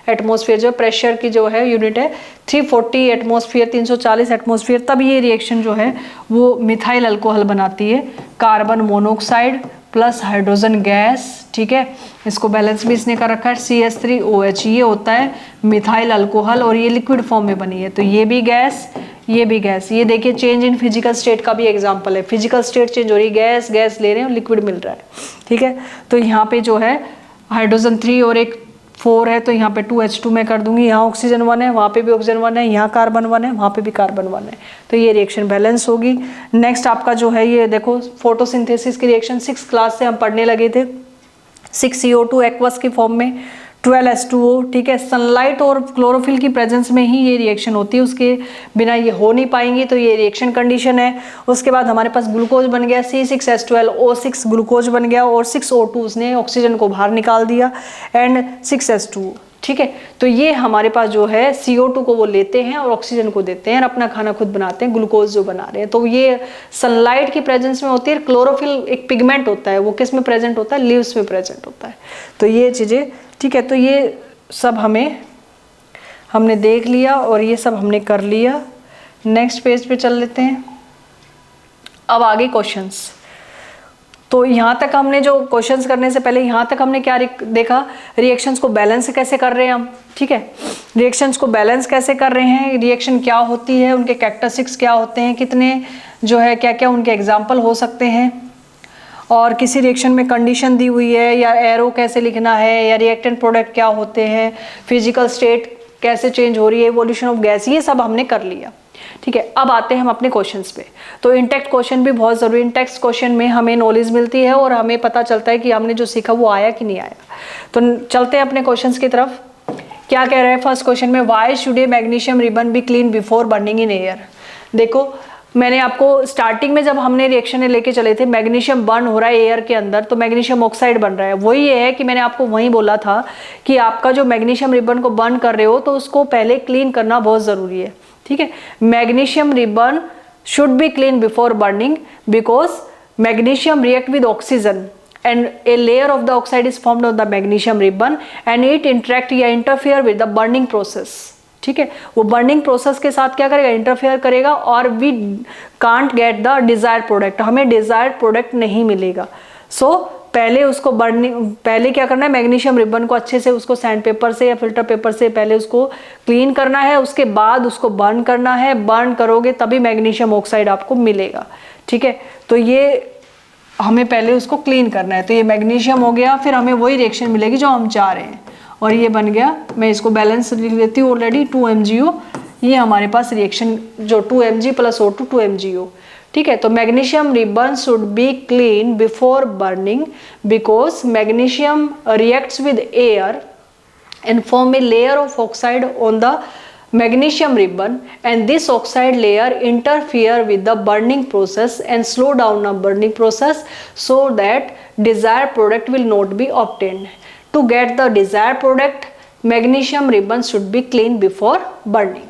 एटमॉस्फेयर जो प्रेशर की जो है यूनिट है 340 एटमॉस्फेयर, 340 एटमॉस्फेयर। तब ये रिएक्शन जो है वो मिथाइल अल्कोहल बनाती है, carbon monoxide plus hydrogen gas, ठीक है। इसको बैलेंस भी इसने कर रखा है, CH3OH ये होता है मिथाइल अल्कोहल और ये लिक्विड फॉर्म में बनी है। तो ये भी गैस, ये भी गैस। ये देखिए चेंज इन फिजिकल स्टेट का भी एग्जांपल है। फिजिकल स्टेट चेंज हो रही है, गैस गैस ले रहे हैं और लिक्विड मिल रहा है, ठीक है। तो यहाँ पे जो है हाइड्रोजन 3 और एक 4 है तो यहाँ पे 2H2 मैं कर दूंगी। यहाँ ऑक्सीजन 1 है, वहाँ पे भी ऑक्सीजन 1 है, यहाँ कार्बन 1 है, वहाँ पे भी कार्बन 1 है। तो ये रिएक्शन बैलेंस होगी। नेक्स्ट आपका जो है ये देखो फोटोसिंथेसिस की रिएक्शन 6th क्लास से हम पढ़ने लगे थे। 6CO2 एक्वस की फॉर्म में, 12H2O, ठीक है। सनलाइट और क्लोरोफिल की प्रेजेंस में ही ये रिएक्शन होती है, उसके बिना ये हो नहीं पाएंगी। तो ये रिएक्शन कंडीशन है। उसके बाद हमारे पास ग्लूकोज बन गया, C6H12O6 ग्लूकोज बन गया और 6O2 उसने ऑक्सीजन को बाहर निकाल दिया एंड 6H2O, ठीक है। तो ये हमारे पास जो है CO2 को वो लेते हैं और ऑक्सीजन को देते हैं और अपना खाना खुद बनाते हैं, ग्लूकोज जो बना रहे हैं। तो ये सनलाइट की प्रेजेंस में होती है। क्लोरोफिल एक पिगमेंट होता है, वो किस में प्रेजेंट होता है, लीव्स में प्रेजेंट होता है। तो ये चीज़ें, ठीक है। तो ये सब हमने देख लिया और ये सब हमने कर लिया। नेक्स्ट पेज पे चल लेते हैं। अब आगे क्वेश्चंस। तो यहाँ तक हमने जो क्वेश्चंस करने से पहले यहाँ तक हमने क्या देखा, रिएक्शंस को बैलेंस कैसे कर रहे हैं हम, ठीक है। रिएक्शंस को बैलेंस कैसे कर रहे हैं, रिएक्शन क्या होती है, उनके कैरेक्टरिस्टिक्स क्या होते हैं, कितने जो है क्या क्या उनके एग्जाम्पल हो सकते हैं, और किसी रिएक्शन में कंडीशन दी हुई है या एरो कैसे लिखना है, या रिएक्टेंट प्रोडक्ट क्या होते हैं, फिजिकल स्टेट कैसे चेंज हो रही है, इवोल्यूशन ऑफ गैस, ये सब हमने कर लिया, ठीक है। अब आते हैं हम अपने क्वेश्चंस पे। तो इंटेक्ट क्वेश्चन भी बहुत जरूरी। इंटेक्ट क्वेश्चन में हमें नॉलेज मिलती है और हमें पता चलता है कि हमने जो सीखा वो आया कि नहीं आया। तो चलते हैं अपने क्वेश्चंस की तरफ। क्या कह रहे हैं फर्स्ट क्वेश्चन में, why should A magnesium ribbon be clean before burning in air. देखो मैंने आपको स्टार्टिंग में जब हमने रिएक्शन लेके चले थे, मैग्नीशियम बर्न हो रहा है एयर के अंदर, तो मैग्नीशियम ऑक्साइड बन रहा है। वही ये है कि मैंने आपको वहीं बोला था कि आपका जो मैग्नीशियम रिबन को बर्न कर रहे हो तो उसको पहले क्लीन करना बहुत ज़रूरी है, ठीक है। Magnesium ribbon should be clean before burning because magnesium react with oxygen and a layer of the oxide is formed on the magnesium ribbon and it interact या interfere with the burning process, ठीक है। वो burning process के साथ क्या करेगा, interfere करेगा और we can't get the desired product, हमें डिजायर्ड प्रोडक्ट नहीं मिलेगा। सो पहले उसको पहले क्या करना है, मैग्नीशियम रिबन को अच्छे से उसको सैंड पेपर से या फिल्टर पेपर से पहले उसको क्लीन करना है, उसके बाद उसको बर्न करना है। बर्न करोगे तभी मैग्नीशियम ऑक्साइड आपको मिलेगा, ठीक है। तो ये हमें पहले उसको क्लीन करना है। तो ये मैग्नीशियम हो गया, फिर हमें वही रिएक्शन मिलेगी जो हम चाह रहे हैं, और ये बन गया, मैं इसको बैलेंस लिख देती हूँ ऑलरेडी, 2MgO। ये हमारे पास रिएक्शन जो 2Mg + O2 2MgO, ठीक है। तो magnesium ribbon should be clean before burning because magnesium reacts with air and form a layer of oxide on the magnesium ribbon, and this oxide layer interfere with the burning process and slow down the burning process so that desired product will not be obtained. To get the desired product, magnesium ribbon should be cleaned before burning.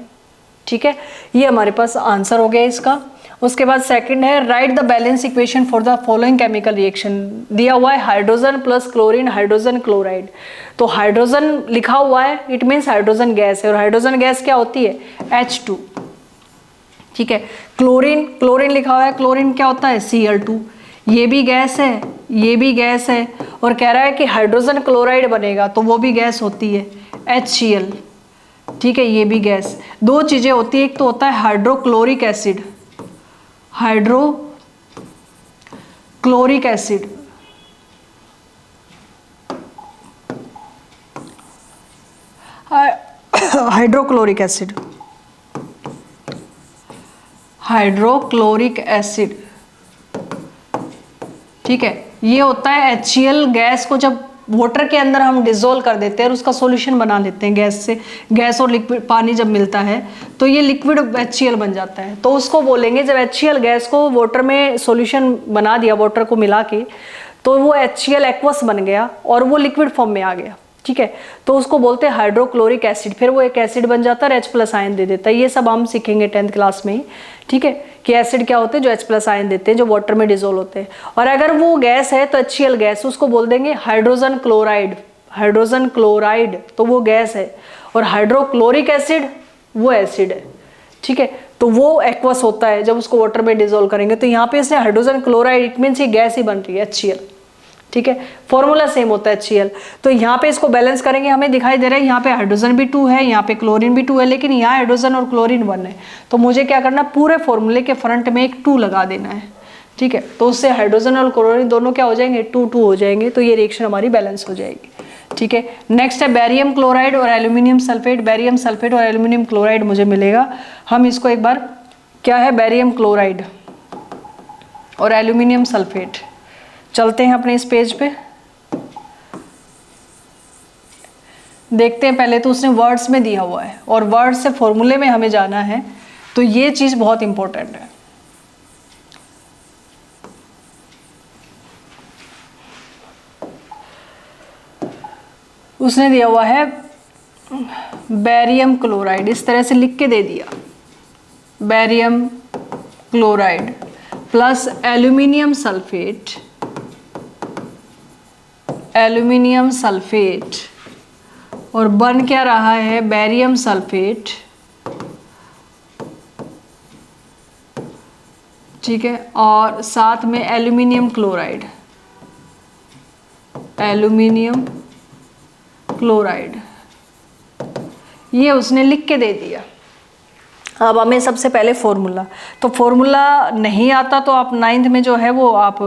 ठीक है, ये हमारे पास answer हो गया इसका। उसके बाद second है, right the balance equation for the following chemical reaction. दिया हुआ है hydrogen plus chlorine hydrogen chloride. तो हाइड्रोजन लिखा हुआ है, इट मीन्स हाइड्रोजन गैस है, और हाइड्रोजन गैस क्या होती है, H2, ठीक है। क्लोरीन, क्लोरीन लिखा हुआ है, क्लोरीन क्या होता है, Cl2। ये भी गैस है, ये भी गैस है, और कह रहा है कि हाइड्रोजन क्लोराइड बनेगा तो वो भी गैस होती है, HCl, ठीक है। ये भी गैस। दो चीजें होती है, एक तो होता है hydrochloric acid, hydrochloric acid, hydrochloric acid, hydrochloric acid, ठीक है। ये होता है HCl गैस को जब वाटर के अंदर हम डिजोल्व कर देते हैं और उसका सॉल्यूशन बना लेते हैं गैस से, गैस और लिक्विड पानी जब मिलता है तो ये लिक्विड HCl बन जाता है। तो उसको बोलेंगे, जब HCl गैस को वाटर में सॉल्यूशन बना दिया वाटर को मिला के, तो वो HCl एक्वस बन गया और वो लिक्विड फॉर्म में आ गया, ठीक है। तो उसको बोलते हैं हाइड्रोक्लोरिक एसिड। फिर वो एक एसिड बन जाता है, H+ आयन दे देता है। ये सब हम सीखेंगे 10th क्लास में ही, ठीक है, कि एसिड क्या होते हैं जो H+ आयन देते हैं, जो वाटर में डिजोल्व होते हैं। और अगर वो गैस है तो HCl गैस, उसको बोल देंगे हाइड्रोजन क्लोराइड, हाइड्रोजन क्लोराइड, तो वो गैस है। और हाइड्रोक्लोरिक एसिड वो एसिड है, ठीक है। तो वो एक्वस होता है जब उसको वाटर में डिजोल्व करेंगे। तो यहाँ पे इसने हाइड्रोजन क्लोराइड, इट मीन्स ये गैस ही बन रही है, HCl, ठीक है। फॉर्मूला सेम होता है HCl। तो यहाँ पे इसको बैलेंस करेंगे, हमें दिखाई दे रहा है यहाँ पे हाइड्रोजन भी 2 है, यहाँ पे क्लोरीन भी 2 है, लेकिन यहाँ हाइड्रोजन और क्लोरीन 1 है। तो मुझे क्या करना, पूरे फॉर्मूले के फ्रंट में एक 2 लगा देना है, ठीक है। तो उससे हाइड्रोजन और क्लोरीन दोनों क्या हो जाएंगे, 2 हो जाएंगे। तो ये रिएक्शन हमारी बैलेंस हो जाएगी, ठीक है। नेक्स्ट है बैरियम क्लोराइड और एल्यूमिनियम सल्फेट। बैरियम सल्फेट और एल्यूमिनियम क्लोराइड मुझे मिलेगा। हम इसको एक बार, क्या है, बैरियम क्लोराइड और एल्यूमिनियम सल्फेट। चलते हैं अपने इस पेज पे, देखते हैं। पहले तो उसने वर्ड्स में दिया हुआ है और वर्ड से फॉर्मूले में हमें जाना है, तो ये चीज बहुत इंपॉर्टेंट है। उसने दिया हुआ है बैरियम क्लोराइड, इस तरह से लिख के दे दिया, barium chloride plus aluminium sulphate, aluminium sulphate, और बन क्या रहा है, बैरियम सल्फेट, ठीक है। और साथ में एल्यूमिनियम क्लोराइड, एल्यूमिनियम क्लोराइड, ये उसने लिख के दे दिया। अब हमें सबसे पहले फॉर्मूला, तो फॉर्मूला नहीं आता तो आप 9th में जो है वो आप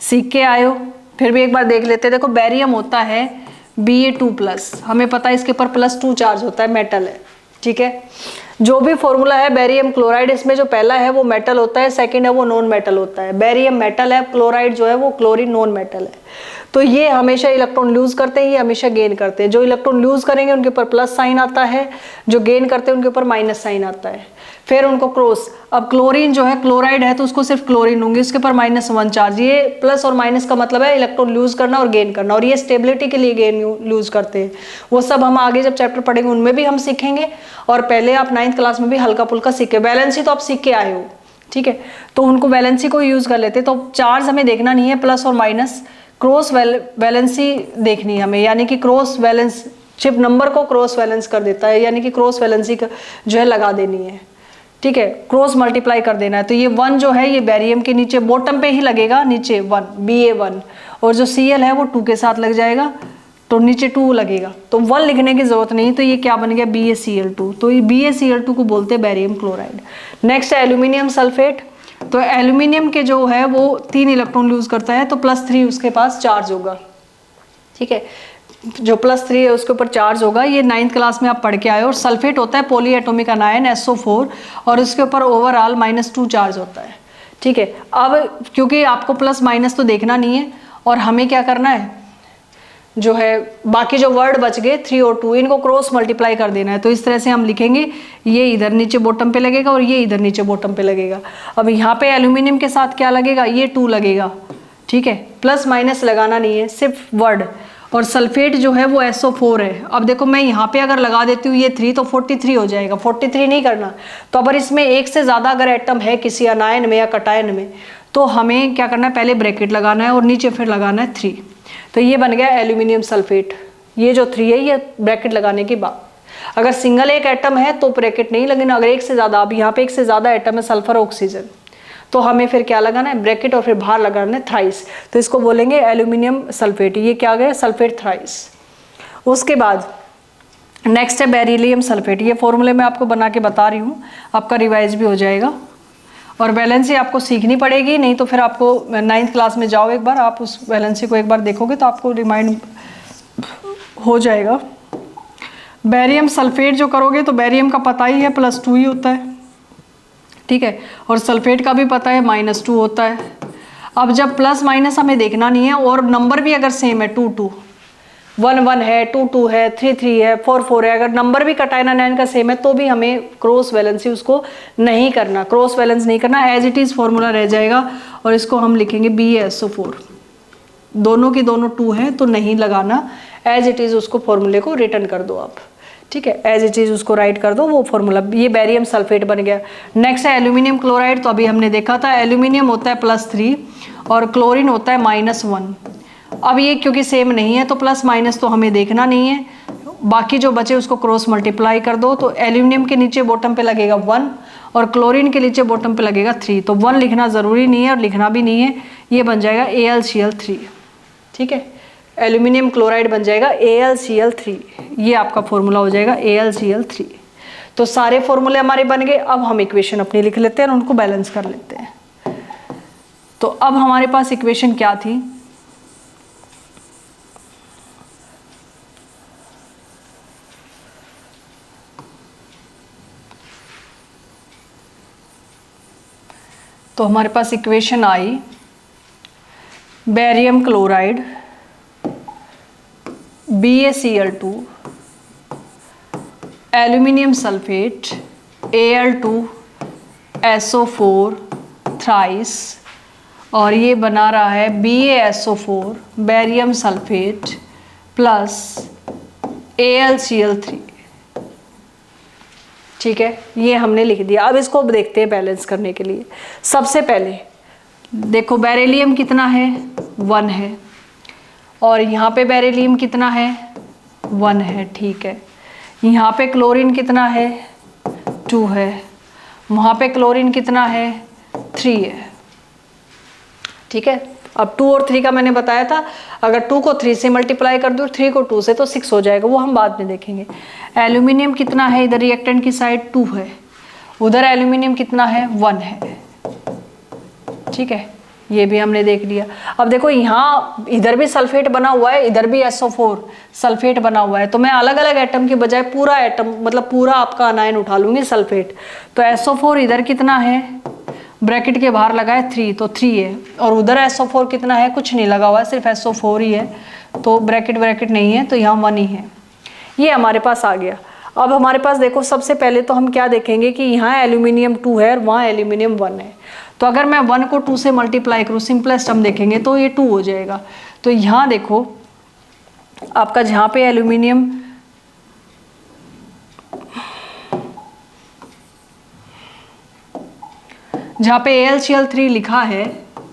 सीख के आए हो, फिर भी एक बार देख लेते हैं। देखो बैरियम होता है Ba2+, हमें पता है इसके ऊपर +2 चार्ज होता है, मेटल है, ठीक है। जो भी फॉर्मूला है बेरियम क्लोराइड, इसमें जो पहला है वो मेटल होता है, सेकंड है वो नॉन मेटल होता है। बेरियम मेटल है, क्लोराइड जो है वो क्लोरीन नॉन मेटल है। तो ये हमेशा इलेक्ट्रॉन लूज करते हैं, ये हमेशा गेन करते हैं। जो इलेक्ट्रॉन लूज करेंगे उनके ऊपर प्लस साइन आता है, जो गेन करते हैं उनके ऊपर माइनस साइन आता है। फिर उनको क्रॉस, अब क्लोरीन जो है क्लोराइड है तो उसको सिर्फ क्लोरीन होंगे, उसके ऊपर -1 चार्ज। ये प्लस और माइनस का मतलब है इलेक्ट्रॉन लूज करना और गेन करना, और ये स्टेबिलिटी के लिए गेन लूज करते हैं। वो सब हम आगे जब चैप्टर पढ़ेंगे उनमें भी हम सीखेंगे, और पहले आप 9th क्लास में भी हल्का फुल्का सीखे। बैलेंसी तो आप सीख के आए हो, ठीक है, तो उनको बैलेंसी को यूज कर लेते। तो चार्ज हमें देखना नहीं है, प्लस और माइनस। क्रॉस वैलेंसी देखनी है हमें, यानी कि क्रॉस वैलेंस सिर्फ नंबर को क्रॉस वैलेंस कर देता है, यानी कि क्रॉस वैलेंसी जो है लगा देनी है, ठीक है, क्रॉस मल्टीप्लाई कर देना है। तो ये 1 जो है ये बेरियम के नीचे बॉटम पे ही लगेगा, नीचे 1 Ba1, और जो Cl है वो 2 के साथ लग जाएगा, तो नीचे 2 लगेगा। तो 1 लिखने की जरूरत नहीं, तो ये क्या बन गया BaCl2। तो ये BaCl2 को बोलते हैं बेरियम क्लोराइड। नेक्स्ट है एल्यूमिनियम सल्फेट। तो एल्यूमिनियम के जो है वो 3 इलेक्ट्रॉन लूज करता है, तो +3 उसके पास चार्ज होगा, ठीक है, जो +3 है उसके ऊपर चार्ज होगा। ये 9th क्लास में आप पढ़ के आए हो। और सल्फेट होता है पॉली एटॉमिक अनायन SO4, और उसके ऊपर ओवरऑल -2 चार्ज होता है, ठीक है। अब क्योंकि आपको प्लस माइनस तो देखना नहीं है, और हमें क्या करना है, जो है बाकी जो वर्ड बच गए 3 और 2, इनको क्रॉस मल्टीप्लाई कर देना है। तो इस तरह से हम लिखेंगे, ये इधर नीचे बॉटम पे लगेगा और ये इधर नीचे बॉटम पे लगेगा। अब यहाँ पे एल्यूमिनियम के साथ क्या लगेगा, ये 2 लगेगा, ठीक है, प्लस माइनस लगाना नहीं है, सिर्फ वर्ड। और सल्फेट जो है वो SO4 है। अब देखो मैं यहाँ पे अगर लगा देती हूँ ये 3, तो 43 हो जाएगा, 43 नहीं करना। तो अगर इसमें एक से ज़्यादा अगर एटम है किसी अनायन में या कटायन में, तो हमें क्या करना है, पहले ब्रैकेट लगाना है और नीचे फिर लगाना है 3। तो ये बन गया एल्यूमिनियम सल्फेट। ये जो 3 है ये ब्रैकेट लगाने के बाद। अगर सिंगल एक एटम है तो ब्रैकेट नहीं लगना, अगर एक से ज़्यादा, अब यहाँ पे एक से ज़्यादा एटम है सल्फर ऑक्सीजन, तो हमें फिर क्या लगाना है, ब्रैकेट, और फिर बाहर लगाना है थ्राइस। तो इसको बोलेंगे एल्यूमिनियम सल्फेट। ये क्या गया, सल्फेट थ्राइस। उसके बाद नेक्स्ट है बेरिलियम सल्फेट। ये फॉर्मूले मैं आपको बना के बता रही हूँ, आपका रिवाइज भी हो जाएगा। और बैलेंसी आपको सीखनी पड़ेगी, नहीं तो फिर आपको 9th क्लास में जाओ एक बार, आप उस बैलेंसी को एक बार देखोगे तो आपको रिमाइंड हो जाएगा। बेरियम सल्फेट जो करोगे तो बेरियम का पता ही है +2 ही होता है, ठीक है, और सल्फेट का भी पता है -2 होता है। अब जब प्लस माइनस हमें देखना नहीं है, और नंबर भी अगर सेम है 2 2, 1 1 है, 2 2 है, 3 3 है, 4 4 है, अगर नंबर भी कटायन अनायन का सेम है तो भी हमें क्रॉस वैलेंसी उसको नहीं करना, क्रॉस वैलेंस नहीं करना, एज इट इज़ फॉर्मूला रह जाएगा। और इसको हम लिखेंगे BaSO4। दोनों की दोनों 2 है तो नहीं लगाना, एज इट इज़ उसको फॉर्मूले को रिटर्न कर दो आप, ठीक है, एज इट इज़ उसको राइट कर दो वो फॉर्मूला। ये बेरियम सल्फेट बन गया। नेक्स्ट है एल्यूमिनियम क्लोराइड। तो अभी हमने देखा था एल्यूमिनियम होता है +3 और क्लोरीन होता है -1। अब ये क्योंकि सेम नहीं है तो प्लस माइनस तो हमें देखना नहीं है, बाकी जो बचे उसको क्रॉस मल्टीप्लाई कर दो। तो एल्यूमिनियम के नीचे बॉटम पे लगेगा 1 और क्लोरीन के नीचे बॉटम पे लगेगा 3। तो 1 लिखना ज़रूरी नहीं है और लिखना भी नहीं है, ये बन जाएगा AlCl3, ठीक है, एल्यूमिनियम क्लोराइड बन जाएगा AlCl3। ये आपका फॉर्मूला हो जाएगा AlCl3। तो सारे फॉर्मूले हमारे बन गए। अब हम इक्वेशन अपनी लिख लेते हैं और उनको बैलेंस कर लेते हैं। तो अब हमारे पास इक्वेशन क्या थी, तो हमारे पास इक्वेशन आई barium chloride BaCl2 aluminium sulphate Al2SO4 thrice, और ये बना रहा है BaSO4 barium sulphate plus AlCl3, ठीक है, ये हमने लिख दिया। अब इसको देखते हैं बैलेंस करने के लिए। सबसे पहले देखो बेरिलियम कितना है, 1 है, और यहाँ पे बेरिलियम कितना है, 1 है, ठीक है। यहाँ पे क्लोरीन कितना है, 2 है, वहाँ पे क्लोरीन कितना है, 3 है, ठीक है। अब 2 और 3 का मैंने बताया था, अगर 2 को 3 से मल्टीप्लाई कर दो, 3 को 2 से, तो 6 हो जाएगा, वो हम बाद में देखेंगे। एल्यूमिनियम कितना है, इधर रिएक्टेंट की साइड 2 है, उधर एल्यूमिनियम कितना है, 1 है, ठीक है। ये भी हमने देख लिया। अब देखो यहाँ इधर भी सल्फेट बना हुआ है, इधर भी SO4 सल्फेट बना हुआ है, तो मैं अलग अलग एटम के बजाय पूरा एटम मतलब पूरा आपका अनायन उठा लूंगी सल्फेट। तो SO4 इधर कितना है, ब्रैकेट के बाहर लगा है 3, तो 3 है, और उधर SO4 कितना है, कुछ नहीं लगा हुआ है, सिर्फ SO4 ही है, तो ब्रैकेट नहीं है, तो यहाँ 1 ही है। ये हमारे पास आ गया। अब हमारे पास देखो सबसे पहले तो हम क्या देखेंगे कि यहाँ एल्यूमिनियम 2 है और वहाँ एल्यूमिनियम 1 है। तो अगर मैं 1 को 2 से मल्टीप्लाई करूँ, सिंपलेस्ट हम देखेंगे तो ये 2 हो जाएगा। तो यहाँ देखो आपका जहाँ पे एल्यूमिनियम जहाँ पे AlCl3 लिखा है,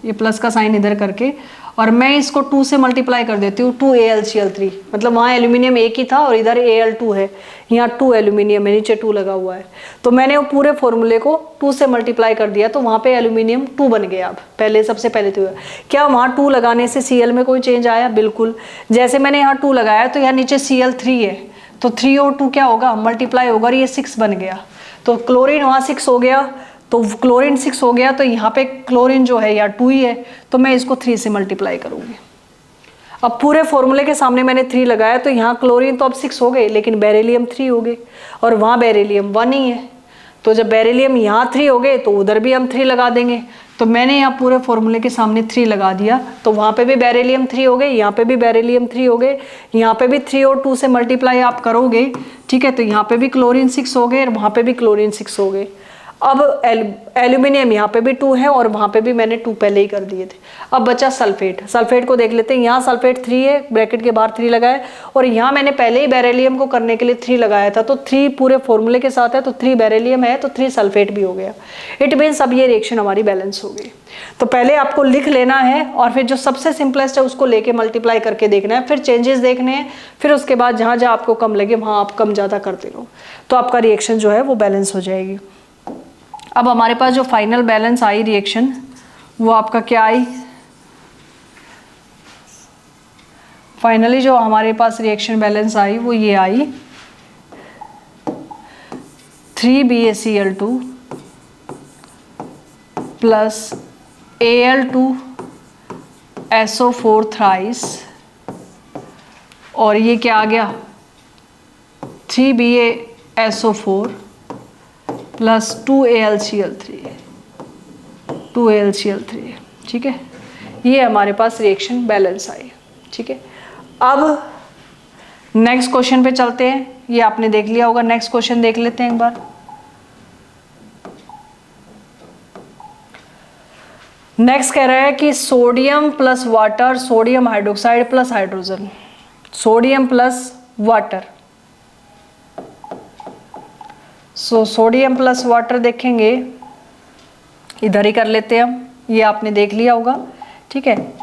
ये प्लस का साइन इधर करके, और मैं इसको 2 से मल्टीप्लाई कर देती हूँ, 2AlCl3, मतलब वहाँ एल्यूमिनियम एक ही था और इधर Al2 है, यहाँ 2 एल्यूमिनियम है, नीचे 2 लगा हुआ है। तो मैंने वो पूरे फॉर्मूले को 2 से मल्टीप्लाई कर दिया, तो वहाँ पे एल्यूमिनियम 2 बन गया। अब पहले सबसे पहले तो क्या वहाँ 2 लगाने से Cl में कोई चेंज आया? बिल्कुल। जैसे मैंने यहाँ 2 लगाया तो यहाँ नीचे Cl3 है, तो 3 और 2 क्या होगा, मल्टीप्लाई होगा और ये 6 बन गया। तो क्लोरीन वहाँ 6 हो गया, तो क्लोरीन 6 हो गया, तो यहाँ पे क्लोरीन जो है यार 2 ही है, तो मैं इसको 3 से मल्टीप्लाई करूँगी। अब पूरे फॉर्मूले के सामने मैंने 3 लगाया, तो यहाँ क्लोरीन तो अब 6 हो गए, लेकिन बेरिलियम 3 हो गए और वहाँ बेरिलियम 1 ही है। तो जब बेरिलियम यहाँ 3 हो गए तो उधर भी हम 3 लगा देंगे। तो मैंने यहाँ पूरे फॉर्मूले के सामने 3 लगा दिया, तो वहाँ पे भी बेरिलियम 3 हो गए, यहाँ पे भी बेरिलियम 3 हो गए, यहाँ पे भी 3 और 2 से मल्टीप्लाई आप करोगे, ठीक है, तो यहाँ पे भी क्लोरीन 6 हो गए और वहाँ पे भी क्लोरीन 6 हो गए। अब एल्यूमिनियम यहाँ पे भी 2 है और वहाँ पे भी मैंने 2 पहले ही कर दिए थे। अब बचा सल्फेट। सल्फेट को देख लेते हैं। यहाँ सल्फेट 3 है, ब्रैकेट के बाहर 3 लगाया, और यहाँ मैंने पहले ही बेरिलियम को करने के लिए 3 लगाया था, तो 3 पूरे फॉर्मूले के साथ है, तो 3 बेरिलियम है, तो 3 सल्फेट भी हो गया। इट मीन्स अब ये रिएक्शन हमारी बैलेंस हो गई। तो पहले आपको लिख लेना है और फिर जो सबसे सिंपलेस्ट है उसको लेके मल्टीप्लाई करके देखना है, फिर चेंजेस देखने हैं, फिर उसके बाद जहाँ जहाँ आपको कम लगे वहाँ आप कम ज़्यादा करते रहो, तो आपका रिएक्शन जो है वो बैलेंस हो जाएगी। अब हमारे पास जो फाइनल बैलेंस आई रिएक्शन, वो आपका क्या आई, फाइनली जो हमारे पास रिएक्शन बैलेंस आई वो ये आई, 3BaCl2 प्लस Al2SO4 थ्राइस, और ये क्या आ गया, 3BaSO4 प्लस 2AlCl3, ठीक है। ये हमारे पास रिएक्शन बैलेंस आई, ठीक है। अब नेक्स्ट क्वेश्चन पे चलते हैं। ये आपने देख लिया होगा, नेक्स्ट क्वेश्चन देख लेते हैं एक बार। नेक्स्ट कह रहा है कि sodium plus water, sodium hydroxide plus hydrogen, sodium plus water. Sodium plus water देखेंगे, इधर ही कर लेते हैं हम, ये आपने देख लिया होगा, ठीक है।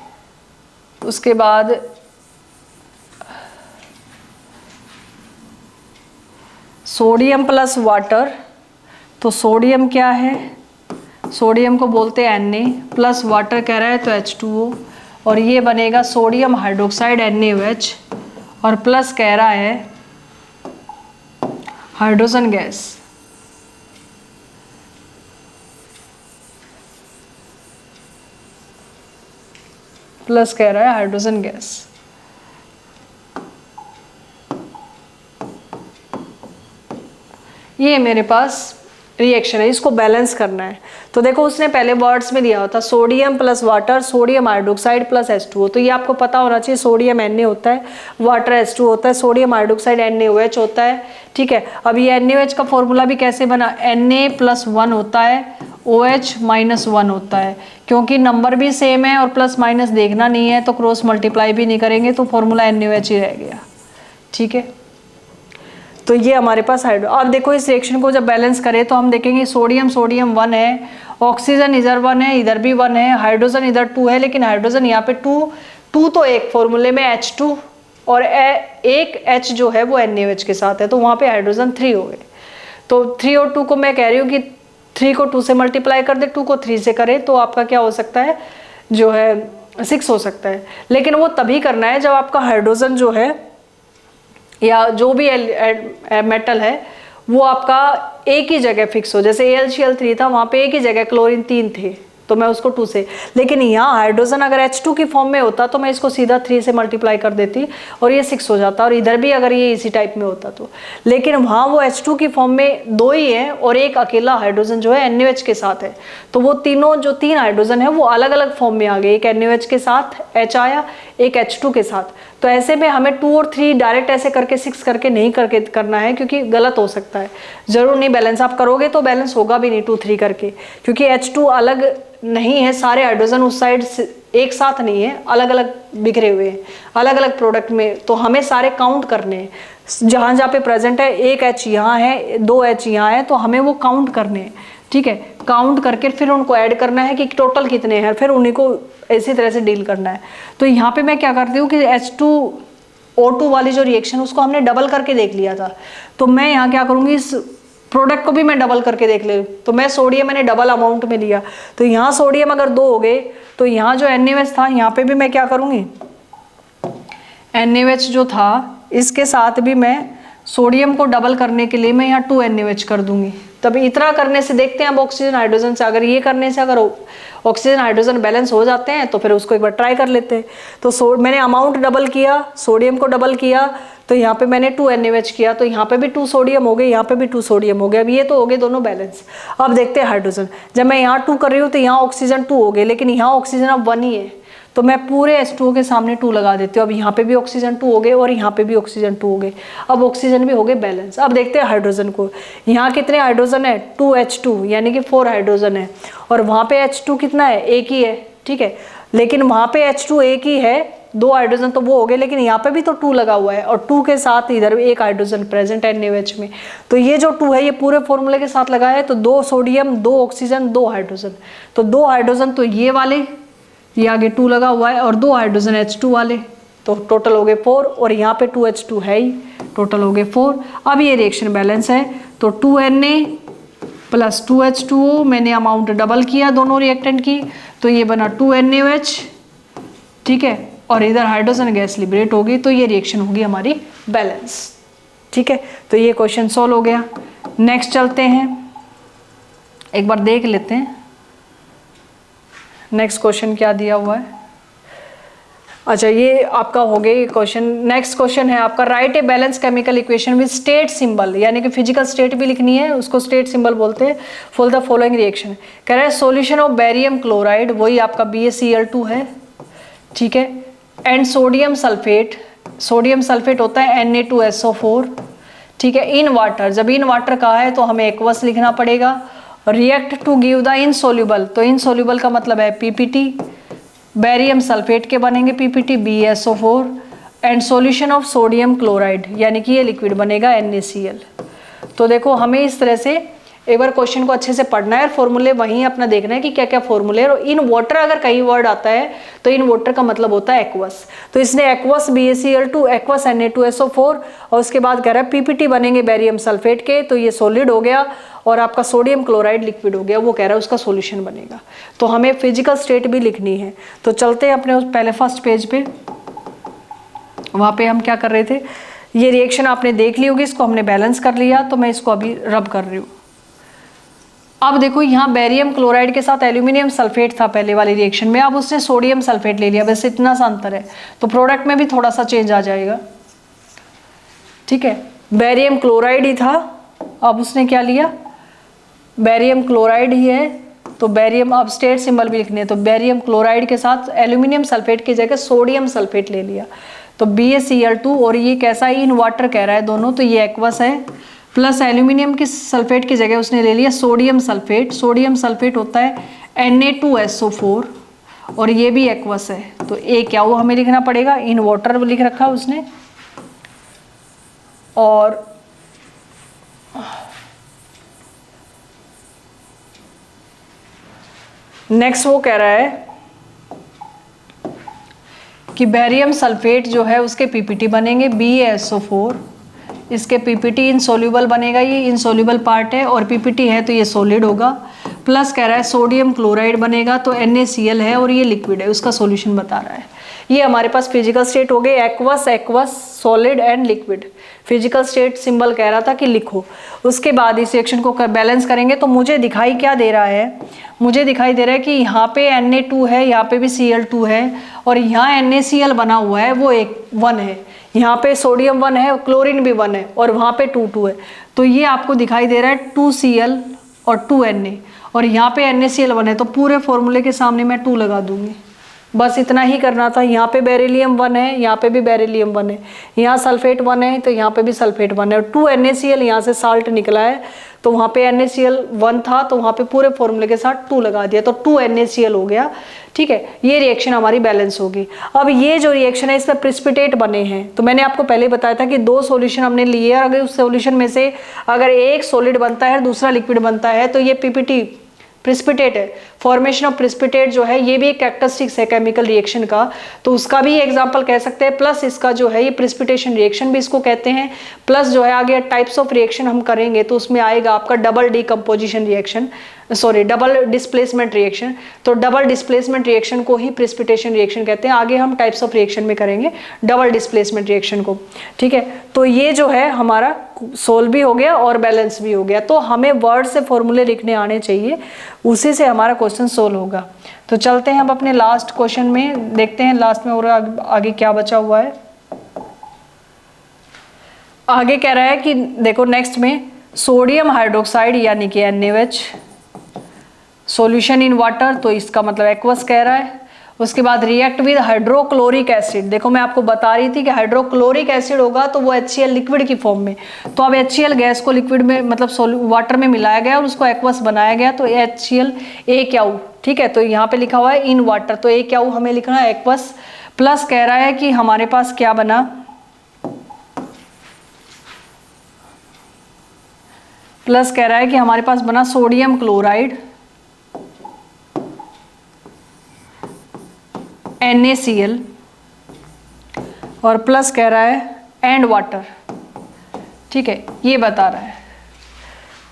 उसके बाद सोडियम प्लस वाटर, तो सोडियम क्या है, सोडियम को बोलते हैं Na, प्लस वाटर कह रहा है तो H2O, और ये बनेगा सोडियम हाइड्रोक्साइड NaOH, और प्लस कह रहा है हाइड्रोजन गैस, प्लस कह रहा है हाइड्रोजन गैस। ये मेरे पास रिएक्शन है, इसको बैलेंस करना है। तो देखो उसने पहले वर्ड्स में दिया होता sodium plus water, sodium hydroxide plus H2O, तो ये आपको पता होना चाहिए, सोडियम Na होता है, वाटर H2O होता है, सोडियम हाइड्रोक्साइड NaOH होता है, ठीक है। अब ये NaOH का फॉर्मूला भी कैसे बना, Na+1 होता है, OH-1 होता है, क्योंकि नंबर भी सेम है और प्लस माइनस देखना नहीं है, तो क्रॉस मल्टीप्लाई भी नहीं करेंगे, तो फॉर्मूला NaOH ही रह गया, ठीक है। तो ये हमारे पास हाइड्रो। अब देखो इस रिएक्शन को जब बैलेंस करें तो हम देखेंगे सोडियम 1 है, ऑक्सीजन इधर 1 है, इधर भी 1 है, हाइड्रोजन इधर 2 है, लेकिन हाइड्रोजन यहाँ पे 2 तो एक फॉर्मूले में H2 और एक H जो है वो NaOH के साथ है, तो वहाँ पे हाइड्रोजन 3 हो गए। तो 3 और 2 को मैं कह रही हूँ कि 3 को 2 से मल्टीप्लाई कर दे, 2 को 3 से करे, तो आपका क्या हो सकता है, जो है 6 हो सकता है। लेकिन वो तभी करना है जब आपका हाइड्रोजन जो है या जो भी मेटल है वो आपका एक ही जगह फिक्स हो। जैसे AlCl3 था, वहाँ पे एक ही जगह क्लोरीन 3 थे, तो मैं उसको 2 से, लेकिन यहाँ हाइड्रोजन अगर H2 की फॉर्म में होता तो मैं इसको सीधा 3 से मल्टीप्लाई कर देती और ये 6 हो जाता, और इधर भी अगर ये इसी टाइप में होता तो। लेकिन वहाँ वो H2 की फॉर्म में 2 ही है और एक अकेला हाइड्रोजन जो है NaOH के साथ है, तो वो तीनों जो 3 हाइड्रोजन है वो अलग अलग फॉर्म में आ गए, एक NaOH के साथ H आया, एक H2 के साथ। तो ऐसे में हमें 2 और 3 डायरेक्ट ऐसे करके 6 करके नहीं करके करना है, क्योंकि गलत हो सकता है, जरूर नहीं बैलेंस। आप करोगे तो बैलेंस होगा भी नहीं 2 3 करके, क्योंकि H2 अलग नहीं है, सारे हाइड्रोजन उस साइड एक साथ नहीं है, अलग अलग बिखरे हुए हैं अलग अलग प्रोडक्ट में। तो हमें सारे काउंट करने हैं, जहाँ जहाँ पे प्रेजेंट है, एक H यहाँ है, 2 H यहाँ है, तो हमें वो काउंट करने हैं, ठीक है। काउंट करके फिर उनको ऐड करना है कि टोटल कितने हैं, फिर उन्हीं को इसी तरह से डील करना है। तो यहाँ पे मैं क्या करती हूँ कि H2O2 वाली जो रिएक्शन उसको हमने डबल करके देख लिया था, तो मैं यहाँ क्या करूँगी, इस प्रोडक्ट को भी मैं डबल करके देख ले। तो मैं सोडियम मैंने डबल अमाउंट में लिया, तो यहाँ सोडियम अगर 2 हो गए तो यहाँ जो NaOH था यहाँ पे भी मैं क्या करूँगी, NaOH जो था इसके साथ भी मैं सोडियम को डबल करने के लिए मैं यहाँ 2 NaOH कर दूंगी। तब इतना करने से देखते हैं अब ऑक्सीजन हाइड्रोजन से, अगर ये करने से अगर ऑक्सीजन हाइड्रोजन बैलेंस हो जाते हैं तो फिर उसको एक बार ट्राई कर लेते हैं। तो मैंने अमाउंट डबल किया, सोडियम को डबल किया, तो यहाँ पे मैंने 2 NaOH किया, तो यहाँ पे भी 2 सोडियम हो गए, यहाँ पे भी 2 सोडियम हो गए। अब ये तो हो गए दोनों बैलेंस। अब देखते हैं हाइड्रोजन, जब मैं यहाँ 2 कर रही हूँ तो यहाँ ऑक्सीजन 2 हो गए, लेकिन यहाँ ऑक्सीजन अब 1 ही है, तो मैं पूरे H2O के सामने 2 लगा देती हूँ। अब यहाँ पे भी ऑक्सीजन 2 हो गए और यहाँ पे भी ऑक्सीजन 2 हो गए, अब ऑक्सीजन भी हो गए बैलेंस। अब देखते हैं हाइड्रोजन को, यहाँ कितने हाइड्रोजन है, 2H2 यानी कि 4 हाइड्रोजन है, और वहाँ पे H2 कितना है, एक ही है, ठीक है। लेकिन वहाँ पे H2 एक ही है, 2 हाइड्रोजन तो वो हो गए, लेकिन यहाँ पे भी तो 2 लगा हुआ है, और 2 के साथ इधर एक हाइड्रोजन प्रेजेंट है NaOH में। तो ये जो 2 है ये पूरे फॉर्मूले के साथ लगा है, तो 2 सोडियम, 2 ऑक्सीजन, 2 हाइड्रोजन, तो 2 हाइड्रोजन तो ये वाले, ये आगे 2 लगा हुआ है, और 2 हाइड्रोजन H2 वाले, तो टोटल हो गए 4, और यहाँ पे 2H2 है ही, टोटल हो गए 4। अब ये रिएक्शन बैलेंस है, तो 2Na प्लस 2H2O, मैंने अमाउंट डबल किया दोनों रिएक्टेंट की, तो ये बना 2 NaOH, ठीक है, और इधर हाइड्रोजन गैस लिबरेट होगी, तो ये रिएक्शन होगी हमारी बैलेंस, ठीक है। तो ये क्वेश्चन सॉल्व हो गया। नेक्स्ट चलते हैं, एक बार देख लेते हैं नेक्स्ट क्वेश्चन क्या दिया हुआ है। अच्छा, ये आपका हो गया क्वेश्चन। नेक्स्ट क्वेश्चन है आपका, right a balance chemical equation with state symbol, यानी कि फिजिकल स्टेट भी लिखनी है, उसको स्टेट सिंबल बोलते हैं, फॉर द फॉलोइंग रिएक्शन। कह रहा है सॉल्यूशन ऑफ बेरियम क्लोराइड, वही आपका BaCl2 है, ठीक है, and sodium sulphate, sodium sulphate होता है Na2SO4, ठीक है, इन वाटर। जब इन वाटर कहा है तो हमें एक्वस लिखना पड़ेगा। React to give the insoluble, तो इनसोल्यूबल का मतलब है PPT, बेरियम सल्फेट के बनेंगे PPT BaSO4, and solution of sodium chloride, यानी कि ये लिक्विड बनेगा NaCl। तो देखो हमें इस तरह से एक बार क्वेश्चन को अच्छे से पढ़ना है और फॉर्मूले वहीं अपना देखना है कि क्या क्या फॉर्मूले है। और इन वाटर अगर कहीं वर्ड आता है तो इन वाटर का मतलब होता है एक्वस, तो इसने एक्वस BaCl2, एक्वस Na2SO4, और उसके बाद कह रहा है PPT बनेंगे बेरियम सल्फेट के, तो ये सॉलिड हो गया, और आपका सोडियम क्लोराइड लिक्विड हो गया, वो कह रहा है उसका सॉल्यूशन बनेगा। तो हमें फिजिकल स्टेट भी लिखनी है, तो चलते हैं अपने उस पहले फर्स्ट पेज पे। वहाँ पे हम क्या कर रहे थे, ये रिएक्शन आपने देख ली होगी, इसको हमने बैलेंस कर लिया, तो मैं इसको अभी रब कर रही हूँ। अब देखो यहाँ बेरियम क्लोराइड के साथ एल्यूमिनियम सल्फेट था पहले वाली रिएक्शन में, अब उसने सोडियम सल्फेट ले लिया, बस इतना सा अंतर है, तो प्रोडक्ट में भी थोड़ा सा चेंज आ जाएगा, ठीक है। बेरियम क्लोराइड ही था, अब उसने क्या लिया, बेरियम क्लोराइड ही है, तो बेरियम, अब स्टेट सिंबल भी लिखने हैं, तो बेरियम क्लोराइड के साथ एल्यूमिनियम सल्फेट की जगह सोडियम सल्फेट ले लिया, तो BaCl2, और ये कैसा है, इन वाटर कह रहा है दोनों, तो ये एक्वस है, प्लस एल्यूमिनियम की सल्फेट की जगह उसने ले लिया सोडियम सल्फेट, सोडियम सल्फेट होता है Na2SO4, और ये भी एक्वस है, तो ए क्या वो हमें लिखना पड़ेगा, इन वाटर लिख रखा उसने। और नेक्स्ट वो कह रहा है कि बेरियम सल्फेट जो है उसके PPT बनेंगे BaSO4, इसके PPT इनसोल्यूबल बनेगा, ये इनसोल्यूबल पार्ट है, और PPT है तो ये सॉलिड होगा, प्लस कह रहा है सोडियम क्लोराइड बनेगा, तो NaCl है और ये लिक्विड है, उसका सॉल्यूशन बता रहा है। ये हमारे पास फिजिकल स्टेट हो गए, aqueous, solid and liquid. Physical state symbol कह रहा था कि लिखो। उसके बाद इस रिएक्शन को बैलेंस करेंगे तो मुझे दिखाई क्या दे रहा है, मुझे दिखाई दे रहा है कि यहाँ पे Na2 है, यहाँ पे भी Cl2 है, और यहाँ NaCl बना हुआ है वो 1 है, यहाँ पे सोडियम 1 है, क्लोरीन भी 1 है, और वहाँ पे 2 है। तो ये आपको दिखाई दे रहा है 2Cl और 2Na, और यहाँ पे NaCl 1 है, तो पूरे फॉर्मूले के सामने मैं 2 लगा दूंगी। बस इतना ही करना था। यहाँ पे बेरिलियम 1 है, यहाँ पे भी बेरिलियम 1 है, यहाँ सल्फेट 1 है, तो यहाँ पे भी सल्फेट 1 है, और 2 NaCl यहाँ से साल्ट निकला है, तो वहाँ पे NaCl 1 था, तो वहाँ पे पूरे फॉर्मूले के साथ 2 लगा दिया, तो 2 NaCl हो गया। ठीक है, ये रिएक्शन हमारी बैलेंस होगी। अब ये जो रिएक्शन है इसमें प्रिसिपिटेट बने हैं, तो मैंने आपको पहले बताया था कि 2 सॉल्यूशन हमने लिए, और अगर उस सॉल्यूशन में से अगर एक सॉलिड बनता है और दूसरा लिक्विड बनता है, तो ये PPT प्रिसिपिटेट है। फॉर्मेशन ऑफ प्रिसिपिटेट जो है ये भी एक कैरेक्टरिस्टिक्स है केमिकल रिएक्शन का, तो उसका भी एग्जांपल कह सकते हैं। प्लस इसका जो है ये प्रिसिपिटेशन रिएक्शन भी इसको कहते हैं। प्लस जो है आगे टाइप्स ऑफ रिएक्शन हम करेंगे तो उसमें आएगा आपका double decomposition reaction, sorry double displacement reaction. तो डबल डिस्प्लेसमेंट रिएक्शन को ही प्रिसिपिटेशन रिएक्शन कहते हैं। आगे हम टाइप्स ऑफ रिएक्शन में करेंगे डबल डिस्प्लेसमेंट रिएक्शन को। ठीक है, तो ये जो है हमारा सोल्व भी हो गया और बैलेंस भी हो गया। तो हमें वर्ड से फॉर्मूले लिखने आने चाहिए, उसी से हमारा क्वेश्चन सोल्व होगा। तो चलते हैं हम अपने लास्ट क्वेश्चन में, देखते हैं लास्ट में और आगे क्या बचा हुआ है। आगे कह रहा है कि देखो नेक्स्ट में सोडियम हाइड्रोक्साइड यानी कि NaOH सॉल्यूशन इन वाटर, तो इसका मतलब एक्वस कह रहा है। उसके बाद रिएक्ट विद हाइड्रोक्लोरिक एसिड, देखो मैं आपको बता रही थी कि हाइड्रोक्लोरिक एसिड होगा तो वो HCl लिक्विड की फॉर्म में, तो अब HCl गैस को लिक्विड में मतलब वाटर में मिलाया गया और उसको एक्वस बनाया गया, तो HCl AQ। ठीक है, तो यहाँ पे लिखा हुआ है इन वाटर, तो AQ हमें लिखना है एक्वस। प्लस कह रहा है कि हमारे पास क्या बना, प्लस कह रहा है कि हमारे पास बना सोडियम क्लोराइड NaCl, और प्लस कह रहा है एंड वाटर। ठीक है, ये बता रहा है।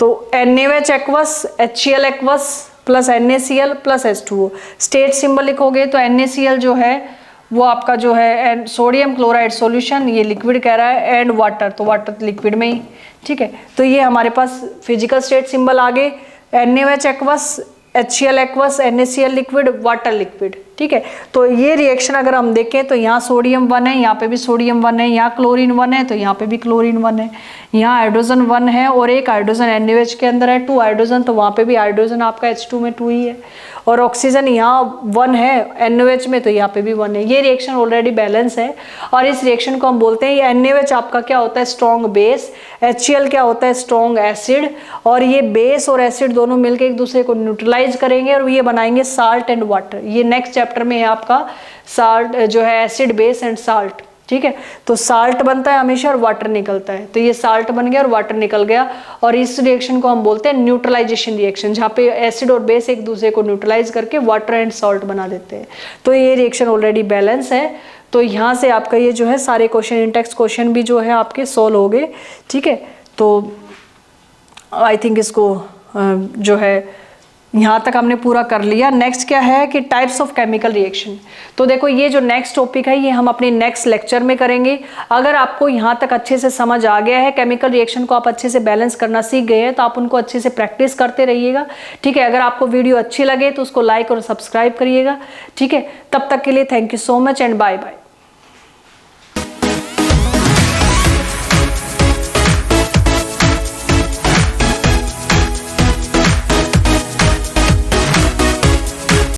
तो NaOH aqueous, HCl aqueous plus NaCl plus H2O। State symbol लिखोगे तो NaCl जो है वो आपका जो है सोडियम क्लोराइड सॉल्यूशन, ये लिक्विड कह रहा है, एंड वाटर, तो वाटर लिक्विड में ही। ठीक है, तो ये हमारे पास फिजिकल स्टेट सिंबल आगे NaOH aqueous, HCl aqueous, NaCl liquid, water liquid. ठीक है, तो ये रिएक्शन अगर हम देखें तो यहाँ सोडियम 1 है, यहाँ पे भी सोडियम 1 है, यहाँ क्लोरीन 1 है तो यहाँ पे भी क्लोरीन 1 है, यहाँ हाइड्रोजन 1 है और एक हाइड्रोजन NaOH के अंदर है, 2 हाइड्रोजन, तो वहाँ पे भी हाइड्रोजन आपका H2 में 2 ही है, और ऑक्सीजन यहाँ 1 है NaOH में, तो यहाँ पे भी 1 है। ये रिएक्शन ऑलरेडी बैलेंस है, और इस रिएक्शन को हम बोलते हैं, ये NaOH आपका क्या होता है स्ट्रॉन्ग बेस, HCl क्या होता है स्ट्रॉन्ग एसिड, और ये बेस और एसिड दोनों मिलकर एक दूसरे को न्यूट्रलाइज करेंगे और ये बनाएंगे साल्ट एंड वाटर। ये नेक्स्ट चैप्टर में है आपका साल्ट जो है एसिड बेस एंड साल्ट। ठीक है, तो साल्ट बनता है हमेशा और वाटर निकलता है, तो ये साल्ट बन गया और वाटर निकल गया, और इस रिएक्शन को हम बोलते हैं न्यूट्रलाइजेशन रिएक्शन, जहाँ पे एसिड और बेस एक दूसरे को न्यूट्रलाइज करके वाटर एंड सॉल्ट बना देते हैं। तो ये रिएक्शन ऑलरेडी बैलेंस है, तो यहाँ से आपका ये जो है सारे क्वेश्चन इंटेक्स क्वेश्चन भी जो है आपके सोल्व हो गए। ठीक है, तो आई थिंक इसको जो है यहाँ तक हमने पूरा कर लिया। नेक्स्ट क्या है कि टाइप्स ऑफ केमिकल रिएक्शन, तो देखो ये जो नेक्स्ट टॉपिक है ये हम अपने नेक्स्ट लेक्चर में करेंगे। अगर आपको यहाँ तक अच्छे से समझ आ गया है, केमिकल रिएक्शन को आप अच्छे से बैलेंस करना सीख गए हैं, तो आप उनको अच्छे से प्रैक्टिस करते रहिएगा। ठीक है, अगर आपको वीडियो अच्छी लगे तो उसको लाइक और सब्सक्राइब करिएगा। ठीक है, तब तक के लिए thank you so much and bye bye.